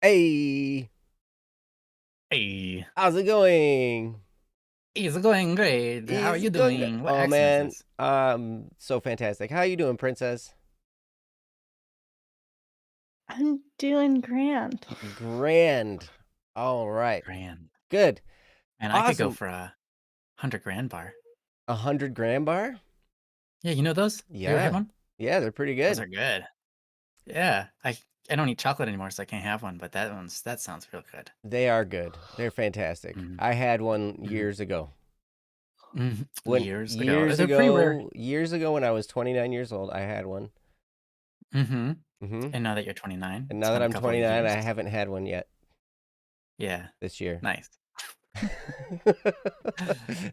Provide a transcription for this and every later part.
Hey, Hey, how's it going? it's going great. How are Is you it going good? doing? What Oh accent is man, this? so fantastic. How you doing, princess? I'm doing grand. Grand. All right. Grand. Good. And I could go Awesome. for a 100 grand bar. 100 gram bar? Yeah, you know those? Have you ever had Yeah. one? Yeah, they're pretty Those good. are good. Yeah. I don't eat chocolate anymore, so I can't have one, but that sounds real good. They are good. They're fantastic. hmm I had one hmm years ago. When Years ago. years They're pretty rare. ago, years ago when I was 29 years old, I had one. hmm Mhm. And now that you're 29, And it's now that been a I'm couple of 29, I years. haven't had one yet Yeah. this year. Nice.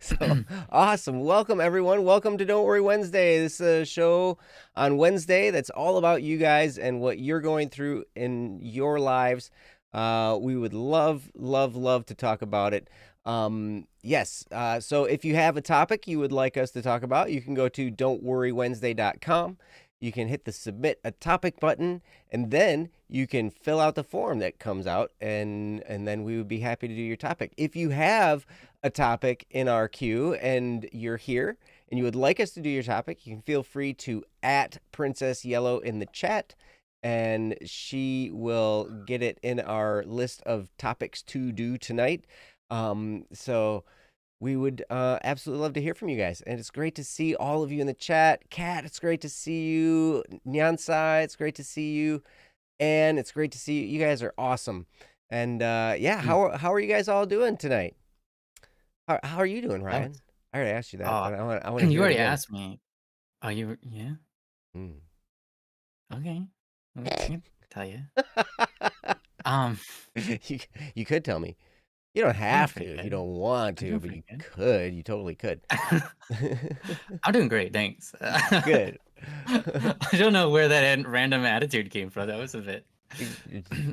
So awesome. Welcome, everyone. Welcome to Don't Worry Wednesday. This is a show on Wednesday that's all about you guys and what you're going through in your lives. We would love, love, love to talk about it. Yes. So if you have a topic you would like us to talk about, you can go to don'tworrywednesday.com. You can hit the submit a topic button, and then you can fill out the form that comes out, and then we would be happy to do your topic. If you have a topic in our queue and you're here and you would like us to do your topic, you can feel free to at Princess Yellow in the chat, and she will get it in our list of topics to do tonight. So we would absolutely love to hear from you guys. And it's great to see all of you in the chat. Kat, it's great to see you. Nyansai, it's great to see you. And it's great to see you. You guys are awesome. And yeah, Mm, how are you guys all doing tonight? How are you doing, that Ryan? was, I already asked you that, oh, but I want to you hear it already again. asked me. Oh, yeah? Mm. Okay. I can tell you. Um, you you could tell me. You don't I'm doing have to pretty if you good. don't want I'm to, doing but pretty you good. could. You totally could. I'm doing great, thanks. Good. I don't know where that random attitude came from. That was a bit,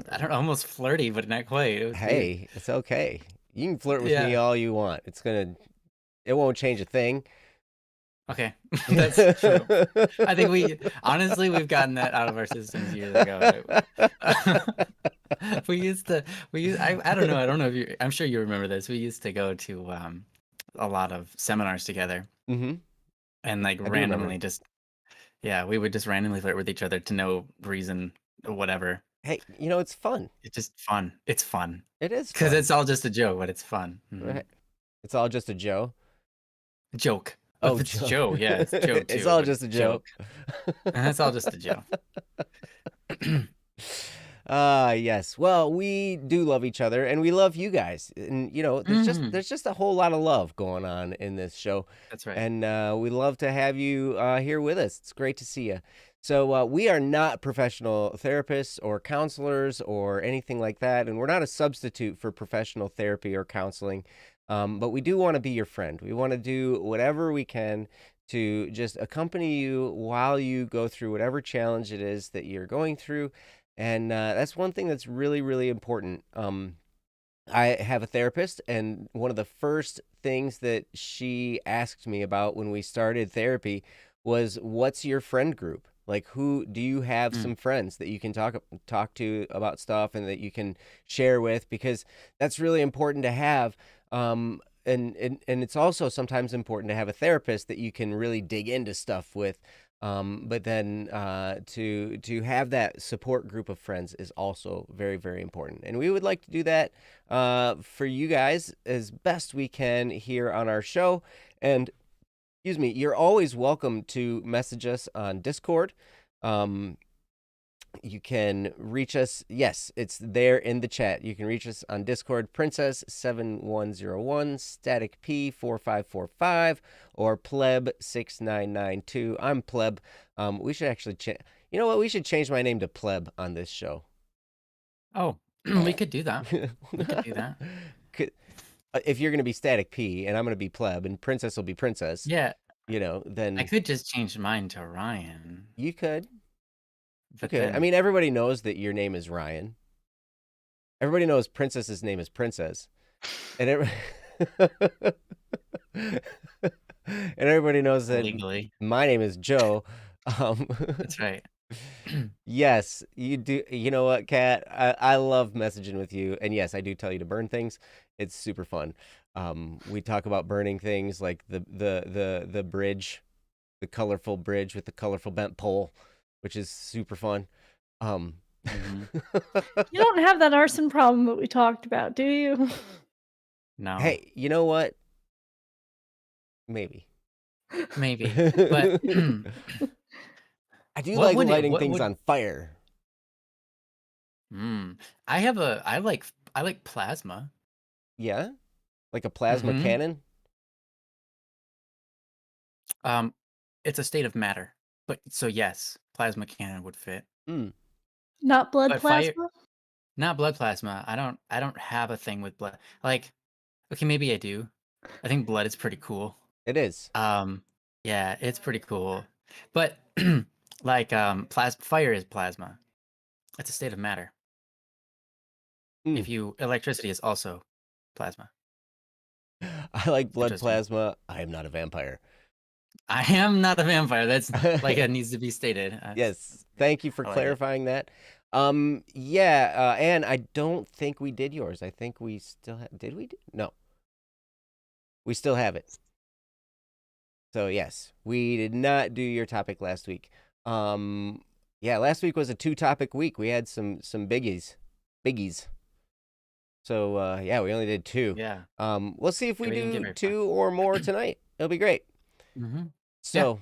I don't know, almost flirty, but not quite. It was weird. Hey, it's okay. You can flirt with me Yeah. all you want. It won't change a thing. Okay. That's true. I think we've gotten that out of our systems years ago. We used to, I don't know. I don't know if I'm sure you remember this. We used to go to a lot of seminars together Hmm. and like I do remember. randomly yeah, we would just randomly flirt with each other to no reason or whatever. Hey, it's fun. It's just fun. It's fun It is because fun. it's all just a joke, but it's fun. Right? It's all just a Joe. Joke. Oh, If it's Joe. Joe, yeah, it's Joe It's too, all but just a it's Joe. joke. And it's all just a Joe. Yes. Well, we do love each other and we love you guys. And there's just hmm there's just a whole lot of love going on in this show. That's right. And we love to have you here with us. It's great to see you. So we are not professional therapists or counselors or anything like that, and we're not a substitute for professional therapy or counseling. But we do want to be your friend. We want to do whatever we can to just accompany you while you go through whatever challenge it is that you're going through. And that's one thing that's really, really important. I have a therapist, and one of the first things that she asked me about when we started therapy was, "What's your friend group? Like, who do you have Mm. some friends that you can talk to about stuff and that you can share with?" Because that's really important to have. And it's also sometimes important to have a therapist that you can really dig into stuff with. But then to have that support group of friends is also very, very important. And we would like to do that for you guys as best we can here on our show. And excuse me, you're always welcome to message us on Discord. Um, you can reach us. Yes, it's there in the chat. You can reach us on Discord, Princess7101, Static P4545, or Pleb6992. I'm Pleb. We should actually change. You know what? We should change my name to Pleb on this show. Oh, we could do that. We could do that. Could- if you're going to be Static P and I'm going to be Pleb and Princess will be Princess, Yeah, I then could just change mine to Ryan, you could. You but could. I then mean, everybody knows that your name is Ryan. Everybody knows Princess's name is Princess. And and everybody knows that legally, my name is Joe. Um, that's right. Yes, you do. You know what, Kat? I love messaging with you, and yes, I do tell you to burn things. It's super fun. We talk about burning things like the bridge, the colorful bridge with the colorful bent pole, which is super fun. Um, hmm You don't have that arson problem that we talked about, do you? No, hey, you know what? Maybe. maybe. But I do what like would it? lighting What things would? on fire. I have a. I like plasma. Yeah, like a plasma hmm cannon. Um, it's a state of matter. But so yes, plasma cannon would fit. Mm. Not blood But fire, plasma? not blood plasma. I don't have a thing with blood. Like, okay, maybe I do. I think blood is pretty cool. It is. Um, yeah, it's pretty cool. But like fire is plasma. It's a state of matter. Mm. If you electricity is also plasma. I like blood Interesting. plasma. I am not a vampire. I am not a vampire. That's like it needs to be stated. Yes. Thank you for I like it. clarifying that. Yeah, and I don't think we did yours. I think we still did we? No. We still have it. So, yes, we did not do your topic last week. Yeah, last week was a two-topic week. We had some biggies. Biggies. So, yeah, we only did two. Yeah. We'll see if we We didn't get do very far. two or more tonight. It'll be great. Mm-hmm. So,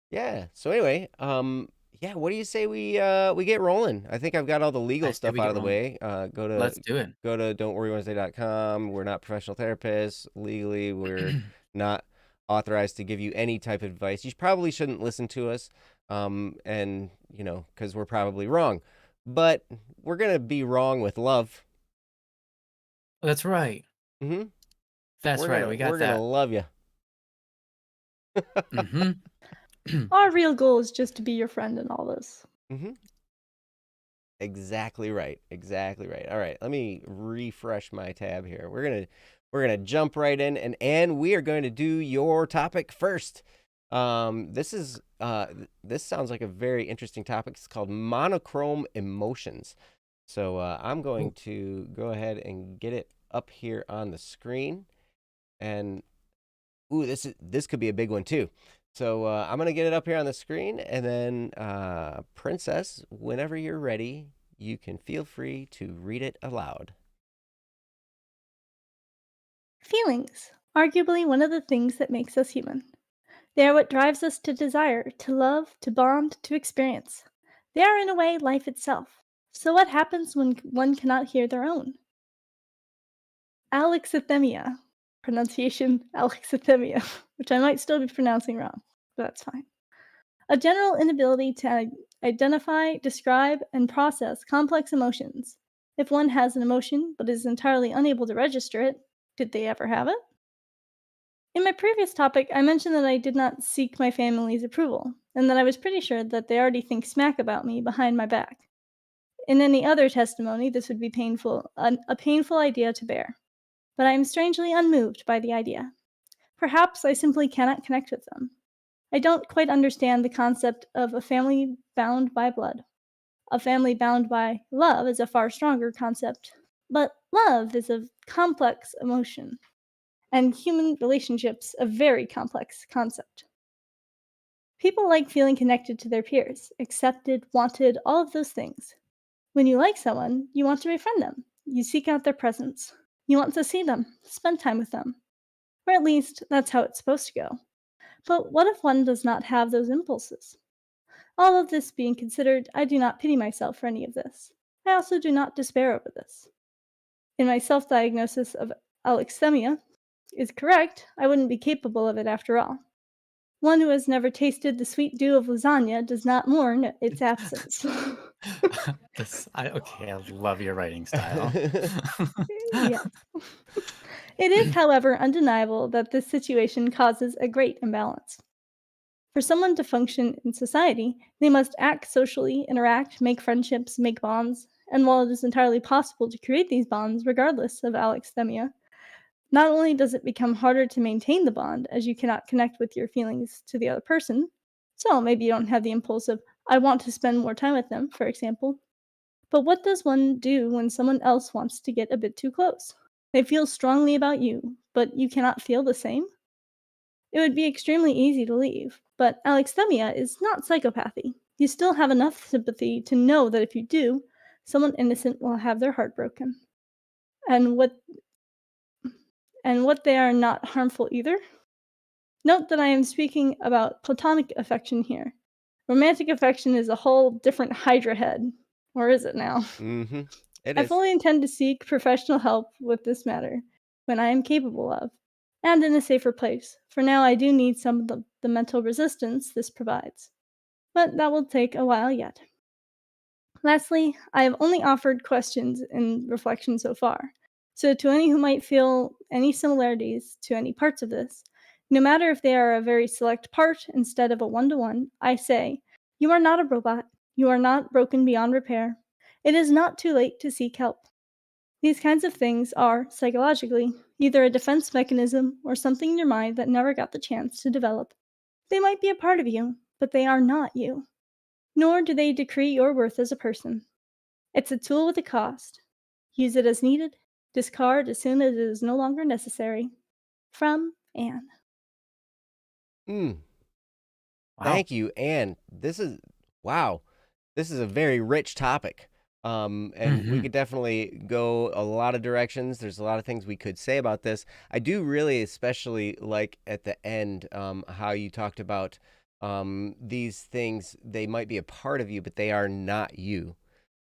yeah. So anyway, yeah, what do you say we get rolling? I think I've got all the legal I say stuff we out get of the rolling. way. Let's do it. Go to don'tworrywednesday.com. We're not professional therapists. Legally, we're not authorized to give you any type of advice. You probably shouldn't listen to us. And because we're probably wrong. But we're gonna be wrong with love. That's right. Mm-hmm. That's right. We got We're gonna that. love you. Mm-hmm. Our real goal is just to be your friend in all this. Mm-hmm. Exactly right. Exactly right. All right, let me refresh my tab here. We're gonna jump right in, and we are going to do your topic first. This sounds like a very interesting topic. It's called monochrome emotions. So I'm going to go ahead and get it up here on the screen, and this could be a big one too. So I'm gonna get it up here on the screen, and then Princess, whenever you're ready, you can feel free to read it aloud. Feelings, arguably one of the things that makes us human. They are what drives us to desire, to love, to bond, to experience. They are, in a way, life itself. So, what happens when one cannot hear their own? Alexithymia, pronunciation alexithymia, which I might still be pronouncing wrong, but that's fine. A general inability to identify, describe, and process complex emotions. If one has an emotion but is entirely unable to register it, did they ever have it? In my previous topic, I mentioned that I did not seek my family's approval, and that I was pretty sure that they already think smack about me behind my back. In any other testimony, this would be a painful idea to bear. But I am strangely unmoved by the idea. Perhaps I simply cannot connect with them. I don't quite understand the concept of a family bound by blood. A family bound by love is a far stronger concept, but love is a complex emotion, and human relationships a very complex concept. People like feeling connected to their peers, accepted, wanted, all of those things. When you like someone, you want to befriend them. You seek out their presence. You want to see them, spend time with them. Or at least, that's how it's supposed to go. But what if one does not have those impulses? All of this being considered, I do not pity myself for any of this. I also do not despair over this. In my self diagnosis of alexithymia is correct, I wouldn't be capable of it after all. One who has never tasted the sweet dew of lasagna does not mourn its absence. Okay, I love your writing style. Yes. It is, however, undeniable that this situation causes a great imbalance. For someone to function in society, they must act socially, interact, make friendships, make bonds, and while it is entirely possible to create these bonds regardless of alexithymia, not only does it become harder to maintain the bond as you cannot connect with your feelings to the other person, so maybe you don't have the impulse of, I want to spend more time with them, for example. But what does one do when someone else wants to get a bit too close? They feel strongly about you, but you cannot feel the same? It would be extremely easy to leave, but alexithymia is not psychopathy. You still have enough sympathy to know that if you do, someone innocent will have their heart broken. And what they are not harmful either. Note that I am speaking about platonic affection here. Romantic affection is a whole different hydra head. Or is it now? Mm-hmm. It I is. fully intend to seek professional help with this matter when I am capable of, and in a safer place. For now, I do need some of the mental resistance this provides, but that will take a while yet. Lastly, I have only offered questions and reflection so far. So, to any who might feel any similarities to any parts of this, no matter if they are a very select part instead of a one-to-one, I say, you are not a robot. You are not broken beyond repair. It is not too late to seek help. These kinds of things are, psychologically, either a defense mechanism or something in your mind that never got the chance to develop. They might be a part of you, but they are not you. Nor do they decree your worth as a person. It's a tool with a cost. Use it as needed, discard as soon as it is no longer necessary. From Anne. Mm. Wow. Thank you, Anne. Wow. This is a very rich topic. And we could definitely go a lot of directions. There's a lot of things we could say about this. I do really especially like at the end how you talked about these things. They might be a part of you, but they are not you.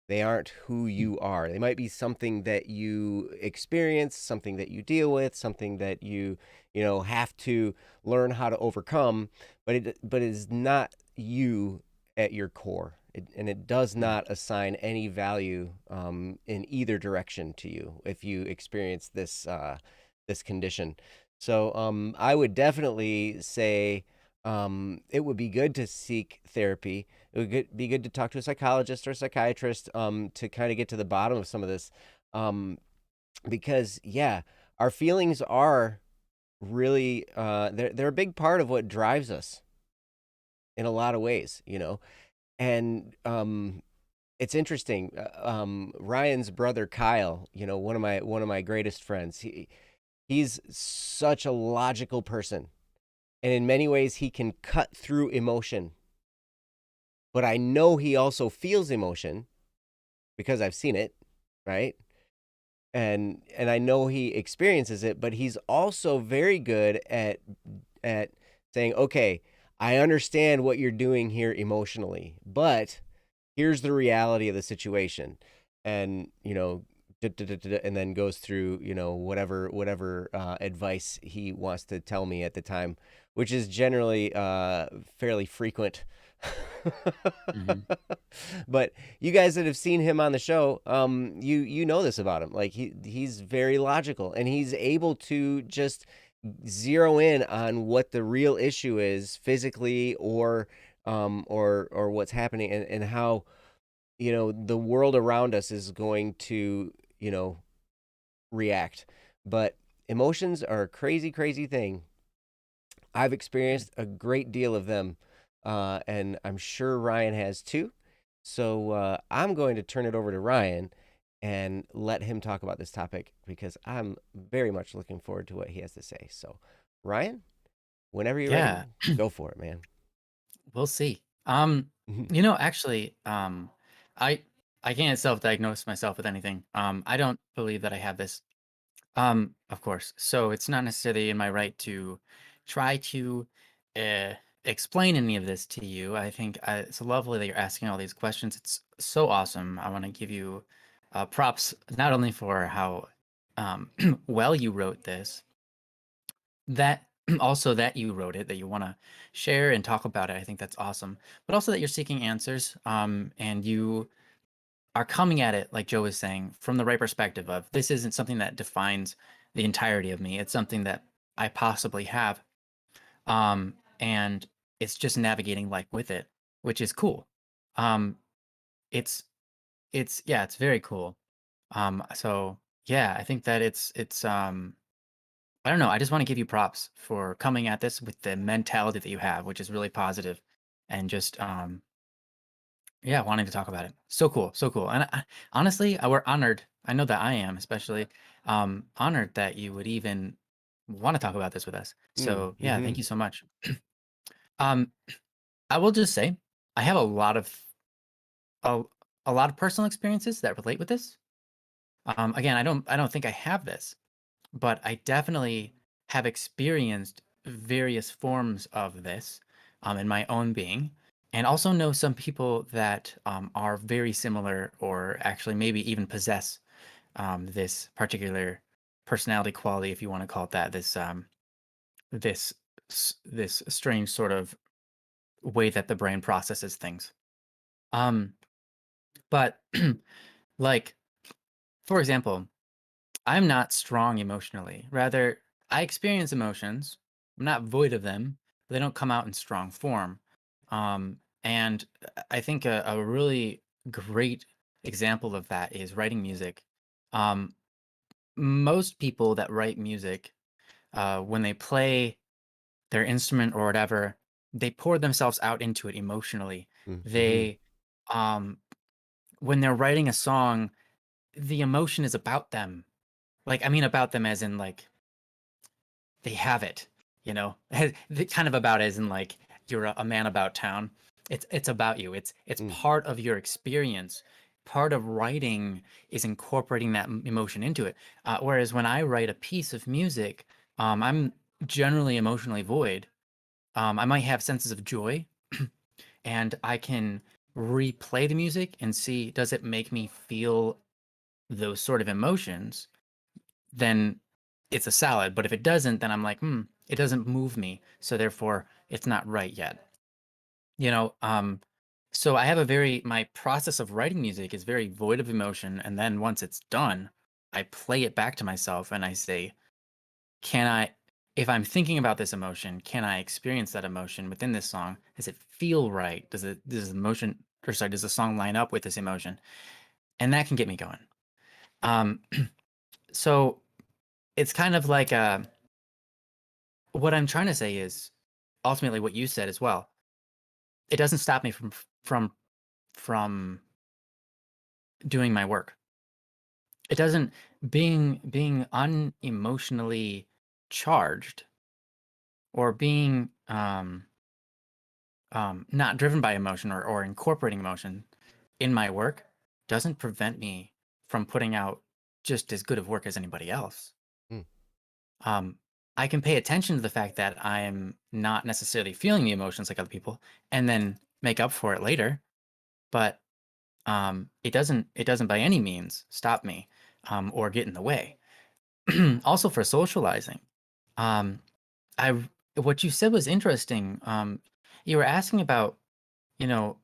They aren't who you are. They might be something that you experience, something that you deal with, something that you have to learn how to overcome, but it is not you at your core. And it does not assign any value in either direction to you if you experience this condition. So I would definitely say it would be good to seek therapy. It would be good to talk to a psychologist or a psychiatrist to kind of get to the bottom of some of this. Because, yeah, our feelings are really, they're a big part of what drives us in a lot of ways, And it's interesting. Ryan's brother Kyle, one of my greatest friends. He's such a logical person, and in many ways, he can cut through emotion. But I know he also feels emotion because I've seen it, right? And I know he experiences it, but he's also very good at saying, "Okay, I understand what you're doing here emotionally, but here's the reality of the situation." And, and then goes through, whatever advice he wants to tell me at the time, which is generally fairly frequent. But you guys that have seen him on the show, you know this about him. Like he's very logical, and he's able to just zero in on what the real issue is physically or what's happening, and how the world around us is going to react. But emotions are a crazy thing. I've experienced a great deal of them, and I'm sure Ryan has too. So I'm going to turn it over to Ryan and let him talk about this topic because I'm very much looking forward to what he has to say. So, Ryan, whenever you're Yeah, ready, go for it, man. we'll see. Actually, I I can't self-diagnose myself with anything. I don't believe that I have this. Of course. So it's not necessarily in my right to try to uh, explain any of this to you. I think it's lovely that you're asking all these questions. It's so awesome. I want to give you props not only for how well you wrote this, that also that you wrote it, that you want to share and talk about it. I think that's awesome. But also that you're seeking answers, and you are coming at it, like Joe was saying, from the right perspective of this isn't something that defines the entirety of me. It's something that I possibly have. And it's just navigating life with it, which is cool. Um, it's it's very cool. So yeah, I think that it's I don't know. I just want to give you props for coming at this with the mentality that you have, which is really positive and just yeah, wanting to talk about it. So cool, so cool. And honestly, we're honored. I know that I am especially honored that you would even want to talk about this with us. So yeah, thank you so much. Um, I will just say I have a, a lot of personal experiences that relate with this. Again, I don't think I have this, but I definitely have experienced various forms of this in my own being, and also know some people that are very similar, or actually maybe even possess this particular personality quality, if you want to call it that. This this strange sort of way that the brain processes things. Um, but like, for example, I'm not strong emotionally. Rather, I experience emotions. I'm not void of them, but they don't come out in strong form. And I think a really great example of that is writing music. Um, Most people that write music, when they play their instrument or whatever, they pour themselves out into it emotionally. Mm-hmm. They, um, when they're writing a song, the emotion is about them. Like, I mean, about them as in like they have it, you know, kind of about as in like you're a man about town. It's about you. It's Mm. part of your experience. Part of writing is incorporating that emotion into it. Whereas when I write a piece of music, I'm generally emotionally void. I might have senses of joy, and I can replay the music and see, does it make me feel those sort of emotions? Then it's a salad. But if it doesn't, then I'm like, it doesn't move me. So therefore, it's not right yet. You know, so I have my process of writing music is very void of emotion. And then once it's done, I play it back to myself and I say, can I, if I'm thinking about this emotion, can I experience that emotion within this song? Does it feel right? Does the song line up with this emotion? And that can get me going. Um, so it's kind of like what I'm trying to say is ultimately what you said as well. It doesn't stop me from doing my work. It doesn't being unemotionally charged, or being not driven by emotion, or incorporating emotion in my work, doesn't prevent me from putting out just as good of work as anybody else. Mm. Um, I can pay attention to the fact that I'm not necessarily feeling the emotions like other people, and then make up for it later. But it doesn't by any means stop me or get in the way. Also for socializing, um, I what you said was interesting. You were asking about, you know,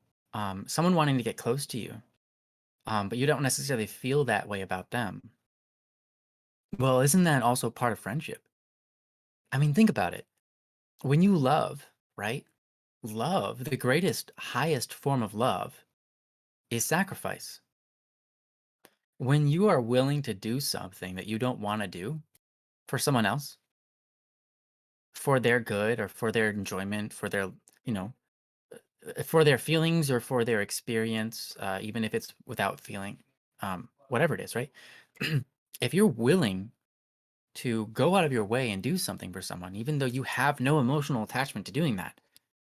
someone wanting to get close to you, but you don't necessarily feel that way about them. Well, isn't that also part of friendship? I mean, think about it. When you love, right? Love, the greatest, highest form of love is sacrifice. When you are willing to do something that you don't want to do for someone else, for their good or for their enjoyment, for their, you know, for their feelings or for their experience, even if it's without feeling, whatever it is, right? If you're willing to go out of your way and do something for someone, even though you have no emotional attachment to doing that,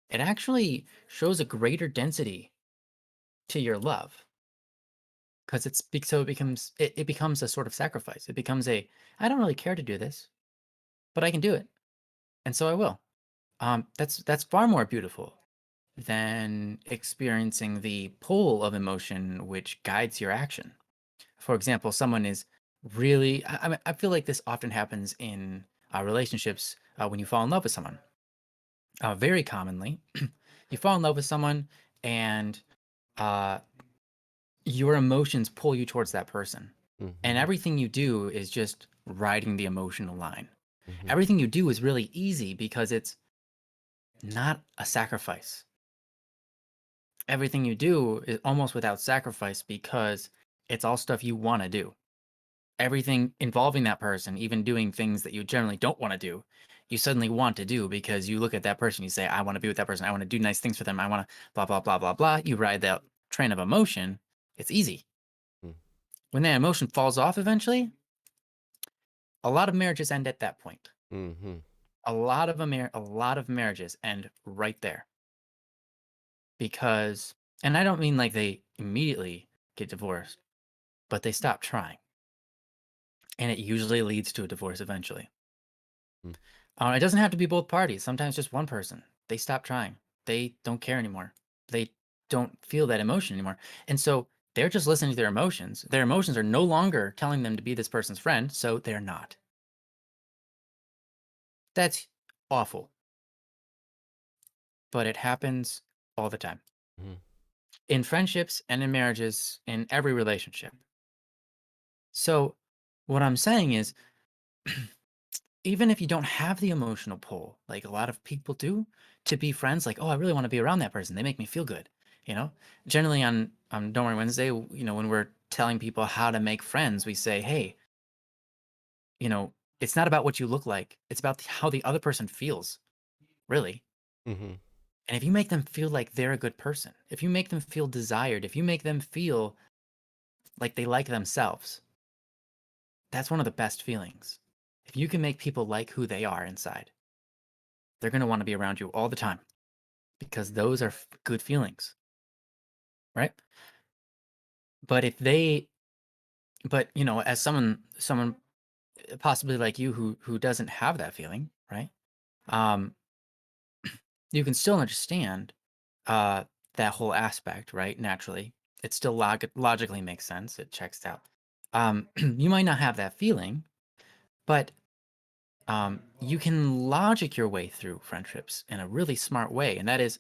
it actually shows a greater density to your love, because it becomes a sort of sacrifice. It becomes I don't really care to do this, but I can do it, and so I will. That's far more beautiful than experiencing the pull of emotion which guides your action. For example, someone is really, I feel like this often happens in relationships when you fall in love with someone. Very commonly, you fall in love with someone, and uh, your emotions pull you towards that person. And Mm-hmm. everything you do is just riding the emotional line. Mm-hmm. Everything you do is really easy because it's not a sacrifice. Everything you do is almost without sacrifice because it's all stuff you want to do. Everything involving that person, even doing things that you generally don't want to do, you suddenly want to do because you look at that person, you say, I want to be with that person. I want to do nice things for them. I want to blah, blah, blah, blah, blah. You ride that train of emotion, it's easy. Mm. When that emotion falls off eventually, a lot of marriages end at that point. Mm-hmm. A lot of marriages end right there. Because, and I don't mean like they immediately get divorced, but they stop trying. And it usually leads to a divorce eventually. Mm. It doesn't have to be both parties. Sometimes just one person. They stop trying. They don't care anymore. They don't feel that emotion anymore. And so they're just listening to their emotions. Their emotions are no longer telling them to be this person's friend, so they're not. That's awful. But it happens all the time. Mm-hmm. In friendships and in marriages, in every relationship. So what I'm saying is, even if you don't have the emotional pull, like a lot of people do, to be friends, like, oh, I really want to be around that person. They make me feel good. You know, generally on Don't Worry Wednesday, when we're telling people how to make friends, we say, hey, it's not about what you look like. It's about how the other person feels, really. Mm-hmm. And if you make them feel like they're a good person, if you make them feel desired, if you make them feel like they like themselves, that's one of the best feelings. If you can make people like who they are inside, they're going to want to be around you all the time because those are good feelings, right? But as someone possibly like you who doesn't have that feeling, right? Um, you can still understand uh, that whole aspect, right? Naturally, it still logically makes sense. It checks out. You might not have that feeling, but you can logic your way through friendships in a really smart way, and that is,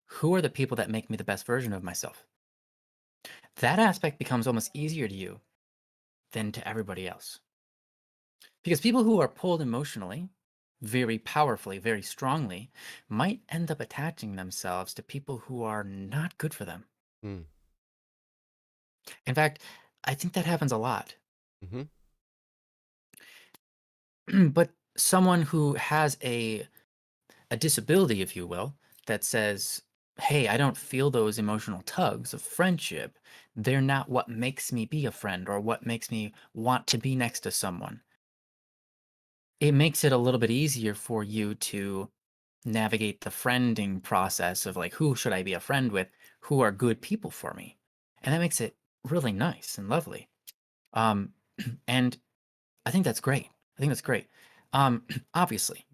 who are the people that make me the best version of myself? That aspect becomes almost easier to you than to everybody else. Because people who are pulled emotionally, very powerfully, very strongly, might end up attaching themselves to people who are not good for them. Mm. In fact, I think that happens a lot. Mm-hmm. But someone who has a disability, if you will, that says, hey, I don't feel those emotional tugs of friendship. They're not what makes me be a friend or what makes me want to be next to someone. It makes it a little bit easier for you to navigate the friending process of like, who should I be a friend with? Who are good people for me? And that makes it really nice and lovely. Um, and I think that's great. I think that's great. Obviously,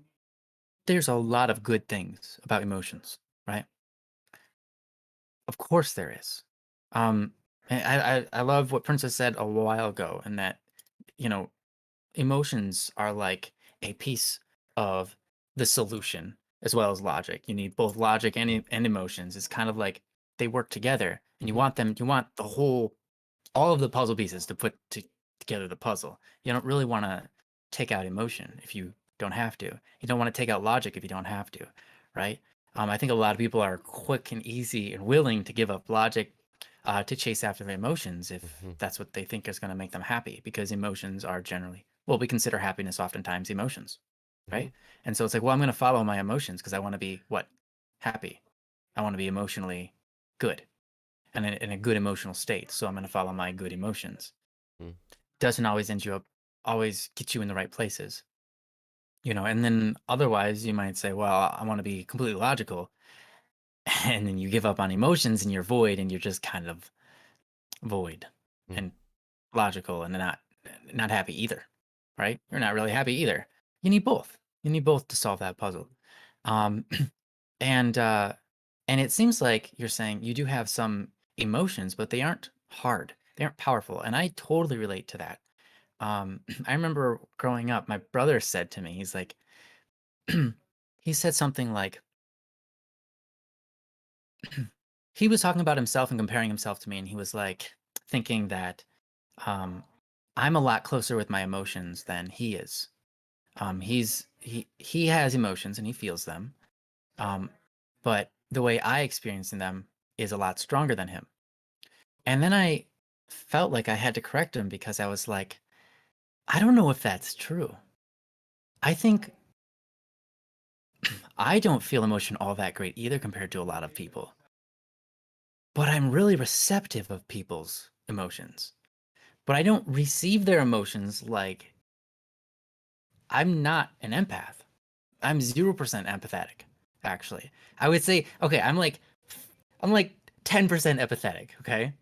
there's a lot of good things about emotions, right? Of course there is. And I love what Princess said a while ago, and that, you know, emotions are like a piece of the solution as well as logic. You need both logic and emotions. It's kind of like they work together, and Mm-hmm. you want all of the puzzle pieces to put together the puzzle. You don't really want to take out emotion if you don't have to. You don't want to take out logic if you don't have to, right? I think a lot of people are quick and easy and willing to give up logic to chase after their emotions if Mm-hmm. that's what they think is going to make them happy, because emotions are generally, well, we consider happiness oftentimes emotions, Mm-hmm. right? And so it's like, well, I'm going to follow my emotions because I want to be what? Happy. I want to be emotionally good and in a good emotional state. So I'm going to follow my good emotions. Mm-hmm. Doesn't always get you in the right places, and then otherwise you might say, well, I want to be completely logical. And then you give up on emotions and you're void and you're just kind of void and logical and not happy either, right? You're not really happy either. You need both. You need both to solve that puzzle. Um, and it seems like you're saying you do have some emotions, but they aren't hard. They aren't powerful, and I totally relate to that. I remember growing up, my brother said to me, he's like, he said something like, he was talking about himself and comparing himself to me, and he was like thinking that um, I'm a lot closer with my emotions than he is. He has emotions and he feels them, um, but the way I experience them is a lot stronger than him. And then I felt like I had to correct him because I was like, I don't know if that's true. I think I don't feel emotion all that great either compared to a lot of people. but I'm really receptive of people's emotions. But I don't receive their emotions like I'm not an empath. I'm 0% empathetic, actually. I would say, okay, I'm like 10% empathetic, okay?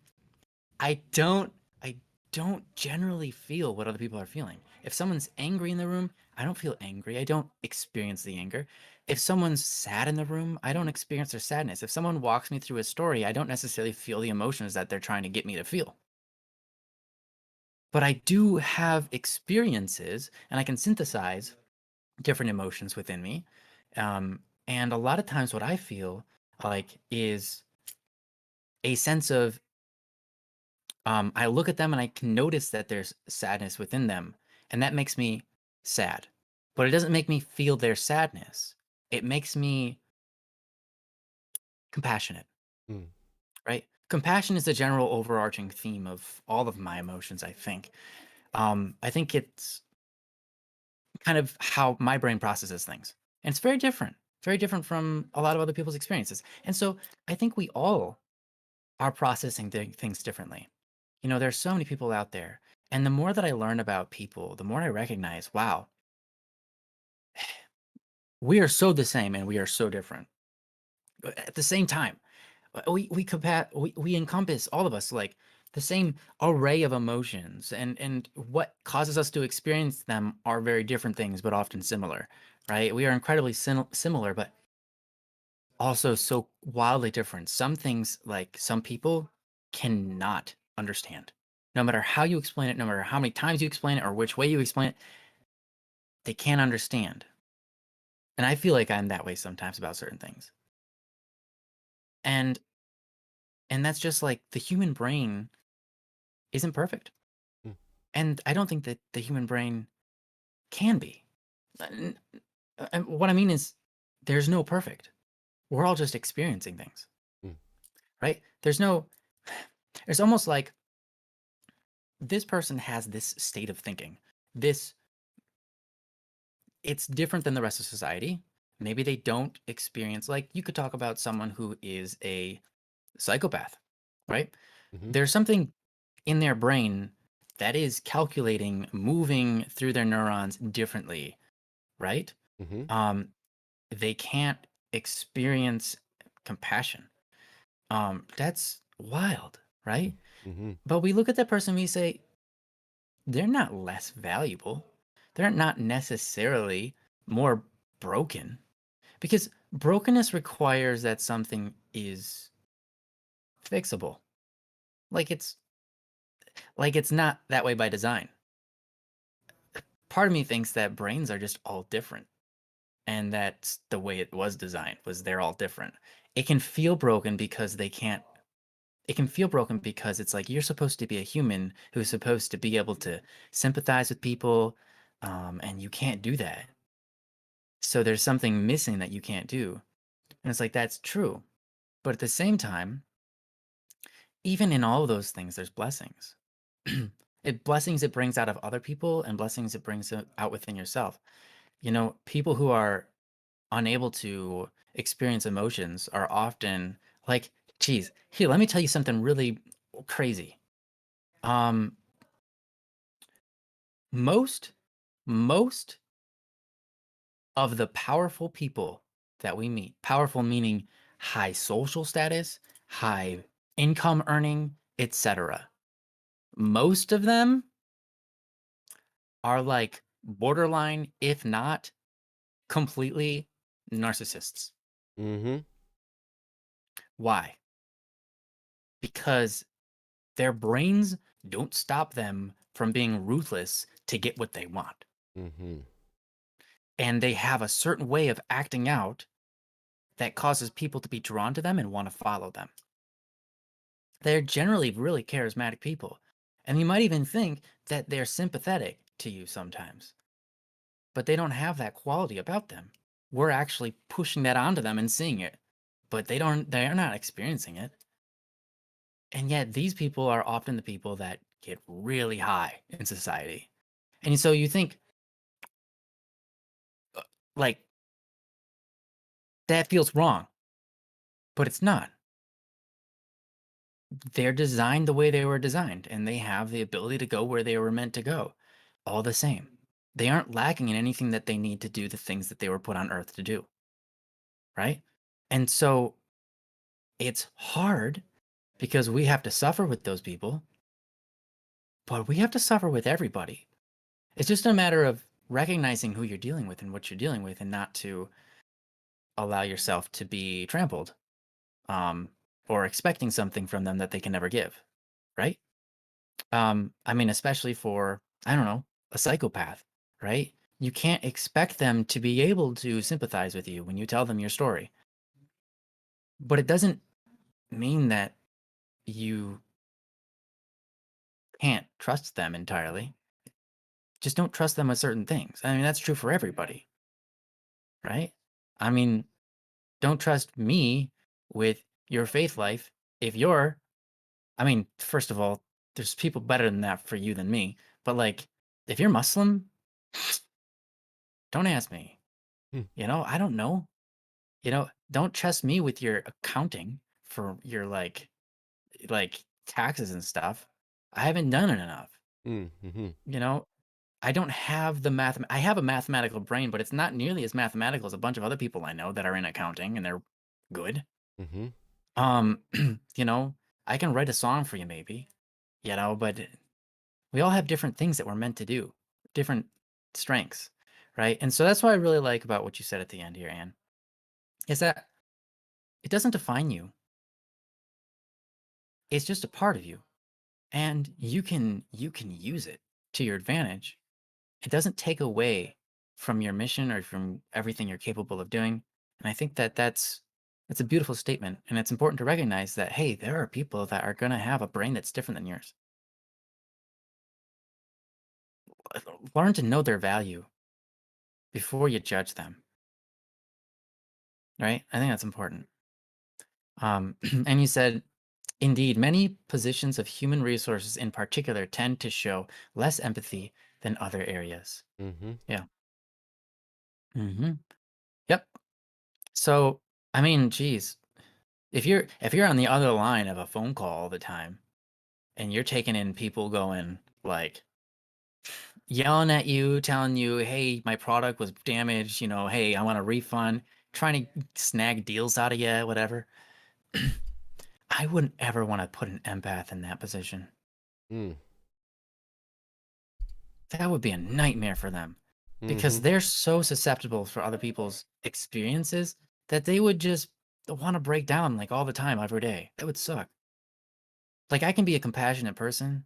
I don't I don't generally feel what other people are feeling. If someone's angry in the room, I don't feel angry. I don't experience the anger. If someone's sad in the room, I don't experience their sadness. If someone walks me through a story, I don't necessarily feel the emotions that they're trying to get me to feel. But I do have experiences and I can synthesize different emotions within me. And a lot of times what I feel like is a sense of I look at them and I can notice that there's sadness within them, and that makes me sad. But it doesn't make me feel their sadness. It makes me compassionate, Mm. right? Compassion is the general overarching theme of all of my emotions, I think. I think it's kind of how my brain processes things. And it's very different from a lot of other people's experiences. And so I think we all are processing things differently. You know, there's so many people out there. And the more that I learn about people, the more I recognize, wow, we are so the same and we are so different. But at the same time, we encompass all of us like the same array of emotions and what causes us to experience them are very different things, but often similar, right? We are incredibly similar, but also so wildly different. Some things, like some people, cannot understand. No matter how you explain it, no matter how many times you explain it or which way you explain it, they can't understand. And I feel like I'm that way sometimes about certain things. And and that's just like the human brain isn't perfect. Mm. And I don't think that the human brain can be. And what I mean is there's no perfect. We're all just experiencing things, Mm. right? There's almost like this person has this state of thinking. This It's different than the rest of society. Maybe they don't experience, like you could talk about someone who is a psychopath, right? Mhm. There's something in their brain that is calculating, moving through their neurons differently, right? Mhm. Um, they can't experience compassion. That's wild, right? Mhm. But we look at that person, we say, they're not less valuable. They're not necessarily more broken because brokenness requires that something is fixable. Like it's it's not that way by design. Part of me thinks that brains are just all different and that's the way it was designed was they're all different. It can feel broken because they can't it can feel broken because it's like you're supposed to be a human who's supposed to be able to sympathize with people, and you can't do that. So there's something missing that you can't do. And it's like, that's true. But at the same time, even in all of those things, there's blessings. Blessings it brings out of other people and blessings it brings out within yourself. You know, people who are unable to experience emotions are often like, geez, here, let me tell you something really crazy. Um, most, most of the powerful people that we meet, powerful meaning high social status, high income earning, etc. Most of them are like borderline, if not completely narcissists. Mhm. Why? Because their brains don't stop them from being ruthless to get what they want. Mhm. And they have a certain way of acting out that causes people to be drawn to them and want to follow them. They're generally really charismatic people. And you might even think that they're sympathetic to you sometimes, but they don't have that quality about them. We're actually pushing that onto them and seeing it, but they're not experiencing it. And yet these people are often the people that get really high in society. And so you think, like, that feels wrong, but it's not. they're designed the way they were designed, and they have the ability to go where they were meant to go, all the same. They aren't lacking in anything that they need to do the things that they were put on earth to do, right? And so it's hard because we have to suffer with those people, but we have to suffer with everybody. It's just a matter of recognizing who you're dealing with and what you're dealing with, and not to allow yourself to be trampled, um, or expecting something from them that they can never give, right? I mean, especially for, I don't know, a psychopath, right? You can't expect them to be able to sympathize with you when you tell them your story. But it doesn't mean that you can't trust them entirely. Just don't trust them with certain things. I mean, that's true for everybody, right? I mean, don't trust me with your faith life if you're, I mean, first of all, there's people better than that for you than me. But like, if you're Muslim, don't ask me. Hmm. I don't know. Don't trust me with your accounting for your like taxes and stuff. I haven't done it enough. Mm-hmm. You know, I don't have the math. I have a mathematical brain, but it's not nearly as mathematical as a bunch of other people I know that are in accounting and they're good. Mm-hmm. Um, you know, I can write a song for you maybe, but we all have different things that we're meant to do, different strengths, right? And so that's what I really like about what you said at the end here, Anne, is that it doesn't define you. It's just a part of you, and you can use it to your advantage. It doesn't take away from your mission or from everything you're capable of doing. And I think that that's a beautiful statement, and it's important to recognize that, hey, there are people that are going to have a brain that's different than yours. Learn to know their value before you judge them, right? I think that's important. And you said, indeed, many positions of human resources in particular tend to show less empathy than other areas. Mm-hmm. Yeah. Hmm. Yep. So, I mean, geez, if you're on the other line of a phone call all the time and you're taking in people going like yelling at you, telling you, "Hey, my product was damaged," "Hey, I want a refund," trying to snag deals out of you, whatever. I wouldn't ever want to put an empath in that position. Mm. That would be a nightmare for them Mm-hmm. because they're so susceptible for other people's experiences that they would just want to break down like all the time, every day. That would suck. Like, I can be a compassionate person.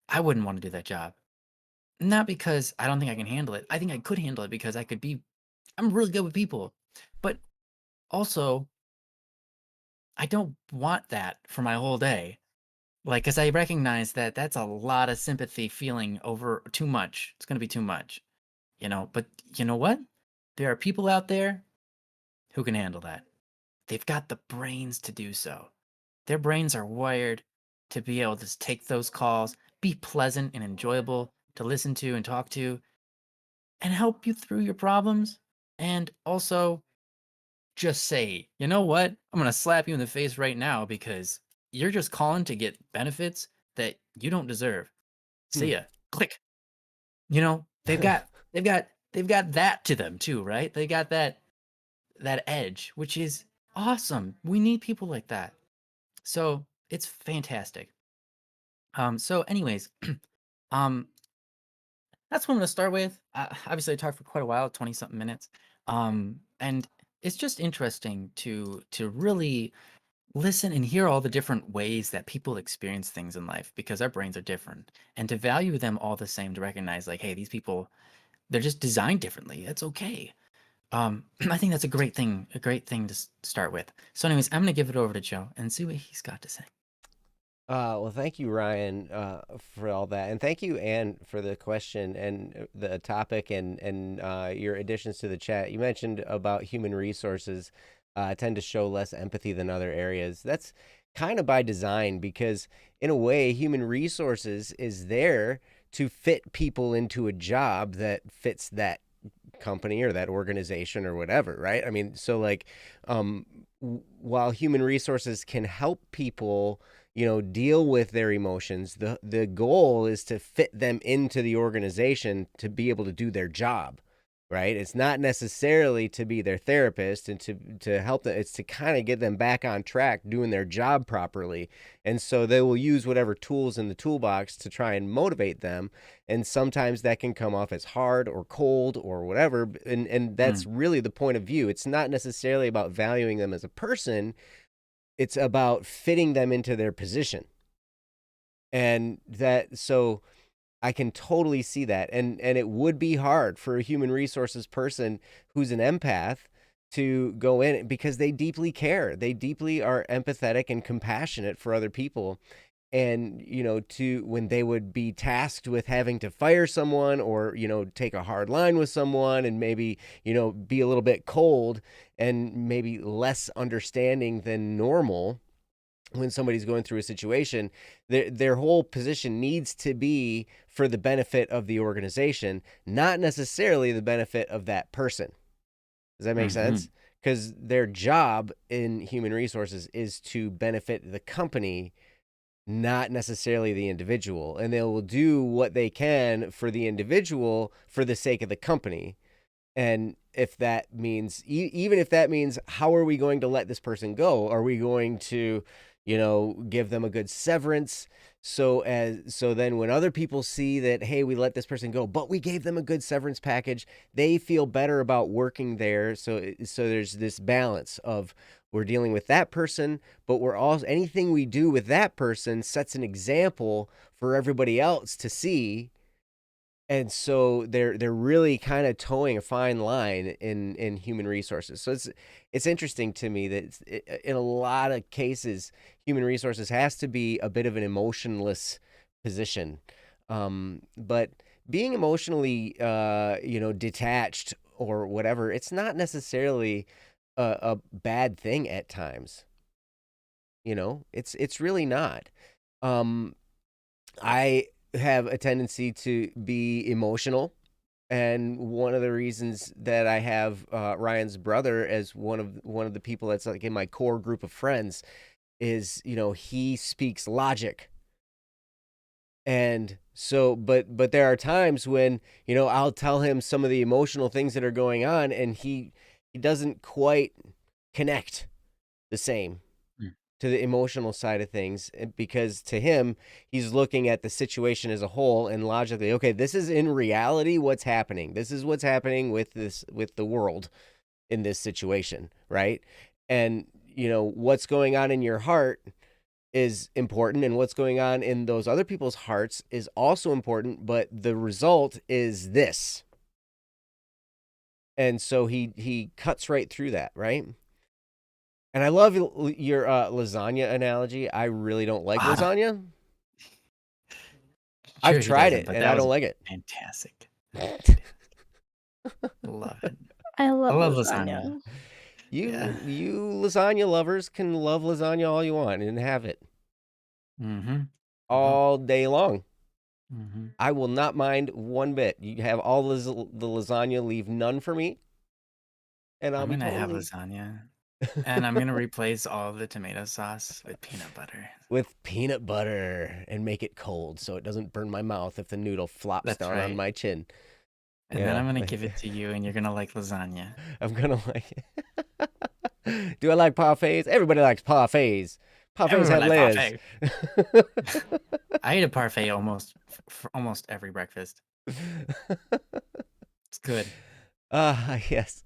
I wouldn't want to do that job. Not because I don't think I can handle it. I think I could handle it because I'm really good with people. But also, I don't want that for my whole day. Like, because I recognize that that's a lot of sympathy feeling over too much. It's going to be too much, But you know what? There are people out there who can handle that. They've got the brains to do so. Their brains are wired to be able to take those calls, be pleasant and enjoyable to listen to and talk to, and help you through your problems. And also just say, you know what? I'm going to slap you in the face right now because you're just calling to get benefits that you don't deserve. Hmm. See ya. Click. They've got that to them too, right? They got that edge, which is awesome. We need people like that. So it's fantastic. So anyways, um, that's what I'm gonna start with. Obviously, I talked for quite a while, 20 something minutes. And it's just interesting to really listen and hear all the different ways that people experience things in life because our brains are different, and to value them all the same, to recognize like, hey, these people, they're just designed differently. That's okay. I think that's a great thing to start with. So, anyways, I'm gonna give it over to Joe and see what he's got to say. Well, thank you, Ryan, for all that, and thank you, Anne, for the question and the topic and your additions to the chat. You mentioned about human resources tend to show less empathy than other areas. That's kind of by design because, in a way, human resources is there to fit people into a job that fits that company or that organization or whatever, right? I mean, so like, while human resources can help people deal with their emotions. The goal is to fit them into the organization to be able to do their job, right? It's not necessarily to be their therapist and to help them. It's to kind of get them back on track doing their job properly. And so they will use whatever tools in the toolbox to try and motivate them. And sometimes that can come off as hard or cold or whatever. And that's really the point of view. It's not necessarily about valuing them as a person. It's about fitting them into their position. And so I can totally see that. And it would be hard for a human resources person who's an empath to go in because they deeply care. They deeply are empathetic and compassionate for other people. And, when they would be tasked with having to fire someone or, take a hard line with someone and maybe, be a little bit cold and maybe less understanding than normal when somebody's going through a situation, their whole position needs to be for the benefit of the organization, not necessarily the benefit of that person. Does that make sense? Because their job in human resources is to benefit the company, not necessarily the individual. And they will do what they can for the individual for the sake of the company. And if that means, even if that means, how are we going to let this person go? Are we going to, give them a good severance? So then when other people see that, hey, we let this person go, but we gave them a good severance package, they feel better about working there. So there's this balance of, we're dealing with that person, but we're also, anything we do with that person sets an example for everybody else to see. And so they're really kind of towing a fine line in human resources. So it's interesting to me that in a lot of cases, human resources has to be a bit of an emotionless position. But being emotionally, detached or whatever, it's not necessarily a bad thing at times. It's really not. I have a tendency to be emotional, and one of the reasons that I have Ryan's brother as one of the people that's like in my core group of friends is, he speaks logic. And so, but there are times when, I'll tell him some of the emotional things that are going on, and he doesn't quite connect the same to the emotional side of things, because to him, he's looking at the situation as a whole and logically, okay, this is in reality what's happening. This is what's happening with the world in this situation, right? And, what's going on in your heart is important, and what's going on in those other people's hearts is also important, but the result is this. And so he cuts right through that, right? And I love your lasagna analogy. I really don't like lasagna. I've tried it, and I don't like it. Fantastic. Love it. I love lasagna. You lasagna lovers can love lasagna all you want and have it all day long. I will not mind one bit. You have all the lasagna, leave none for me, and I'm gonna have lasagna. And I'm going to replace all the tomato sauce with peanut butter. With peanut butter, and make it cold so it doesn't burn my mouth if the noodle flops down on my chin. And then I'm going to give it to you, and you're going to like lasagna. I'm going to like it. Do I like parfaits? Everybody likes parfaits. Parfaits have layers. I eat a parfait for almost every breakfast. It's good. Yes.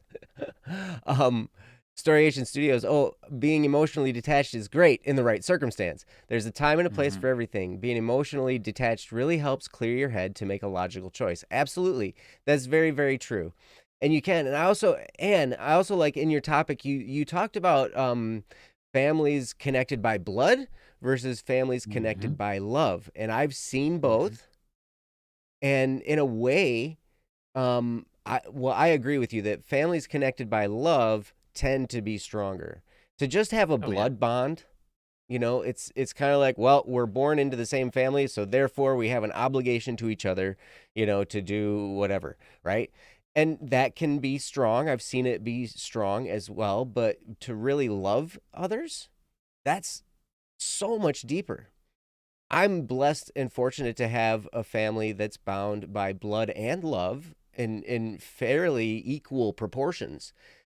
Storyation Studios. Oh, being emotionally detached is great in the right circumstance. There's a time and a place for everything. Being emotionally detached really helps clear your head to make a logical choice. Absolutely. That's very, very true. And you can. And I also like in your topic, you talked about families connected by blood versus families connected by love. And I've seen both. And in a way, I agree with you that families connected by love tend to be stronger. To just have a blood bond, it's kind of like, well, we're born into the same family, so therefore we have an obligation to each other, to do whatever, right? And that can be strong. I've seen it be strong as well, but to really love others, that's so much deeper. I'm blessed and fortunate to have a family that's bound by blood and love in fairly equal proportions.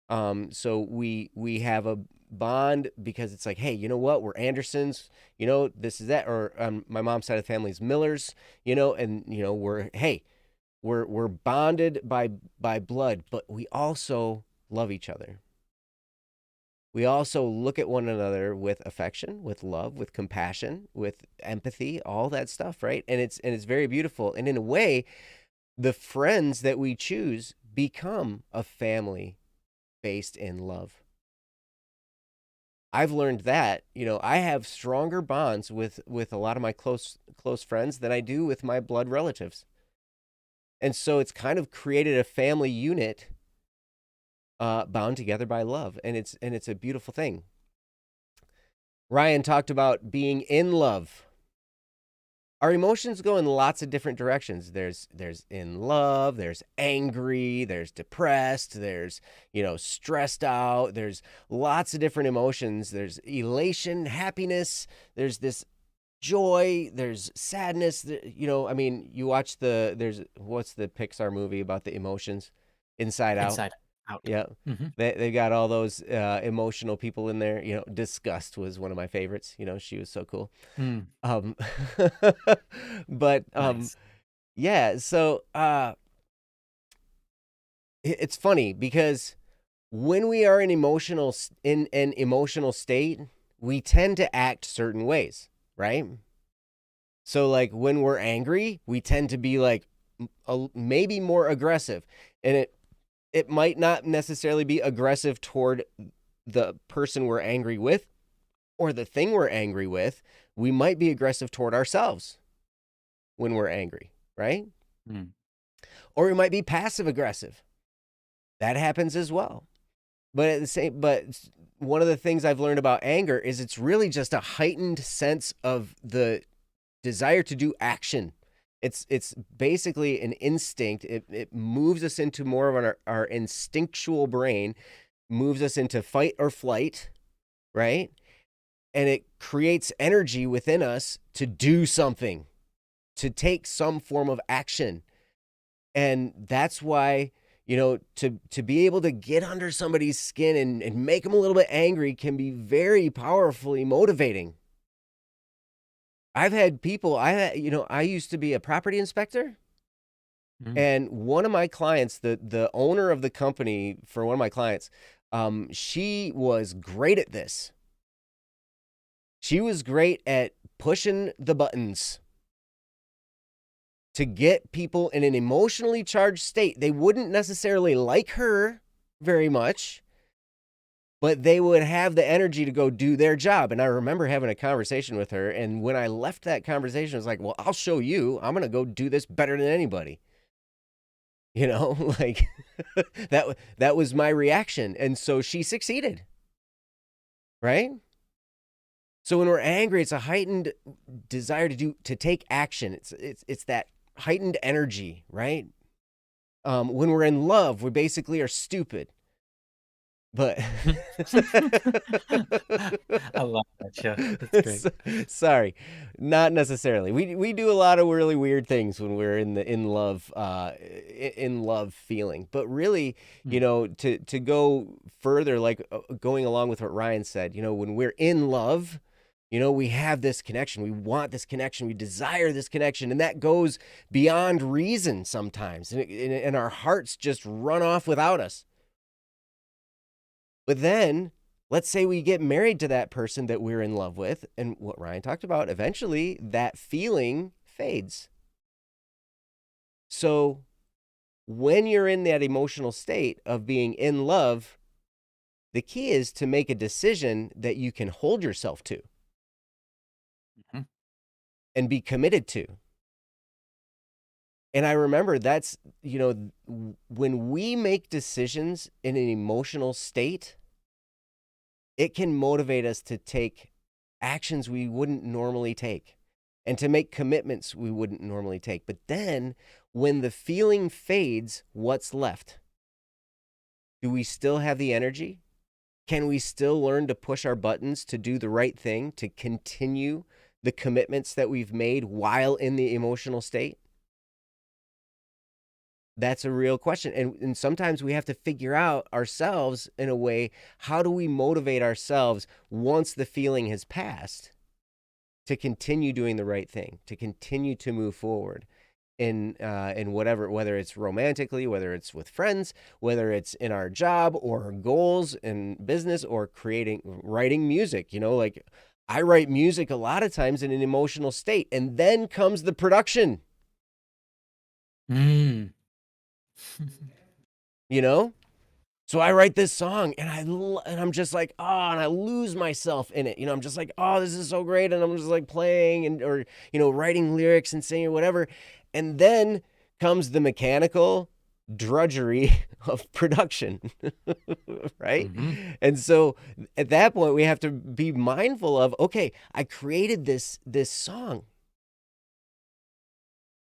So we have a bond because it's like, hey, you know what? We're Andersons, this is that, or my mom's side of the family is Millers, and we're bonded by blood, but we also love each other. We also look at one another with affection, with love, with compassion, with empathy, all that stuff, right? And it's very beautiful. And in a way, the friends that we choose become a family based in love. I've learned that, I have stronger bonds with a lot of my close friends than I do with my blood relatives. And so it's kind of created a family unit bound together by love, and it's a beautiful thing. Ryan talked about being in love. Our emotions go in lots of different directions. There's in love, there's angry, there's depressed, there's, stressed out. There's lots of different emotions. There's elation, happiness, there's this joy, there's sadness. You watch what's the Pixar movie about the emotions? Inside Out. Inside Out. Yeah. They got all those emotional people in there. Disgust was one of my favorites. She was so cool. But Nice. yeah, so it's funny because when we are in an emotional state, we tend to act certain ways, right? So like when we're angry, we tend to be like maybe more aggressive, and it might not necessarily be aggressive toward the person we're angry with or the thing we're angry with. We might be aggressive toward ourselves when we're angry, right? Or we might be passive aggressive. That happens as well. But one of the things I've learned about anger is it's really just a heightened sense of the desire to do action. It's basically an instinct. It moves us into more of our instinctual brain, moves us into fight or flight, right? And it creates energy within us to do something, to take some form of action. And that's why, to be able to get under somebody's skin and make them a little bit angry can be very powerfully motivating. I've had people, I used to be a property inspector, and one of my clients, the owner of the company for one of my clients, she was great at this. She was great at pushing the buttons to get people in an emotionally charged state. They wouldn't necessarily like her very much, but they would have the energy to go do their job. And I remember having a conversation with her, and when I left that conversation, I was like, well, I'll show you. I'm going to go do this better than anybody. Like that was my reaction. And so she succeeded, right? So when we're angry, it's a heightened desire to take action. It's that heightened energy, right? When we're in love, we basically are stupid. But I love that show. That's great. Sorry, not necessarily. We do a lot of really weird things when we're in love feeling. But really, to go further, like going along with what Ryan said, when we're in love, we have this connection. We want this connection. We desire this connection, and that goes beyond reason sometimes, and our hearts just run off without us. But then, let's say we get married to that person that we're in love with, and what Ryan talked about, eventually that feeling fades. So when you're in that emotional state of being in love, the key is to make a decision that you can hold yourself to and be committed to. And I remember that's, when we make decisions in an emotional state, it can motivate us to take actions we wouldn't normally take and to make commitments we wouldn't normally take. But then when the feeling fades, what's left? Do we still have the energy? Can we still learn to push our buttons to do the right thing, to continue the commitments that we've made while in the emotional state? That's a real question. And sometimes we have to figure out ourselves in a way, how do we motivate ourselves once the feeling has passed to continue doing the right thing, to continue to move forward in whatever, whether it's romantically, whether it's with friends, whether it's in our job or goals in business or writing music. Like I write music a lot of times in an emotional state, and then comes the production. Mm. So I write this song and I'm just like, and I lose myself in it. I'm just like, this is so great. And I'm just like playing or writing lyrics and singing or whatever. And then comes the mechanical drudgery of production, right? Mm-hmm. And so at that point we have to be mindful of, okay, I created this song.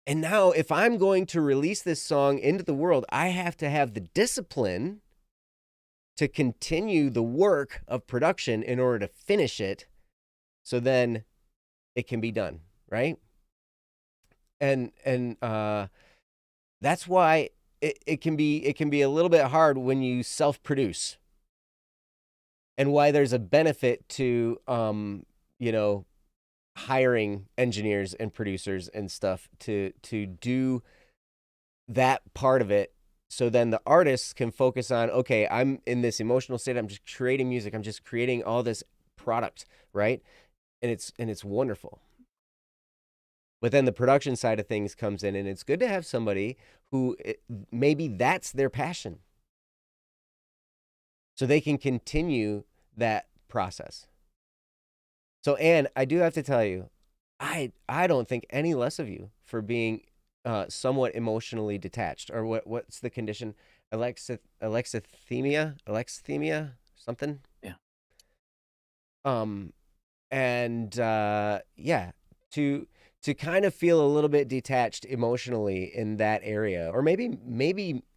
And now if I'm going to release this song into the world, I have to have the discipline to continue the work of production in order to finish it, so then it can be done, right? And that's why it can be a little bit hard when you self-produce, and why there's a benefit to hiring engineers and producers and stuff to do that part of it. So then the artists can focus on, okay, I'm in this emotional state. I'm just creating music. I'm just creating all this product, right? And it's wonderful. But then the production side of things comes in, and it's good to have somebody who maybe that's their passion, so they can continue that process. So, Anne, I do have to tell you, I don't think any less of you for being somewhat emotionally detached, or what's the condition? Alexithymia, something. Yeah. And yeah, to kind of feel a little bit detached emotionally in that area, or maybe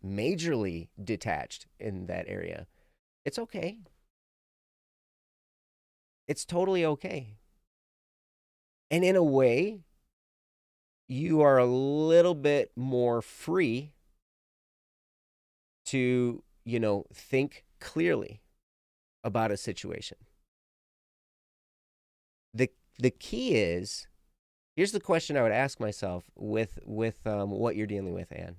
majorly detached in that area. It's okay. It's totally okay. And in a way, you are a little bit more free to, think clearly about a situation. The key is, here's the question I would ask myself with what you're dealing with, Anne.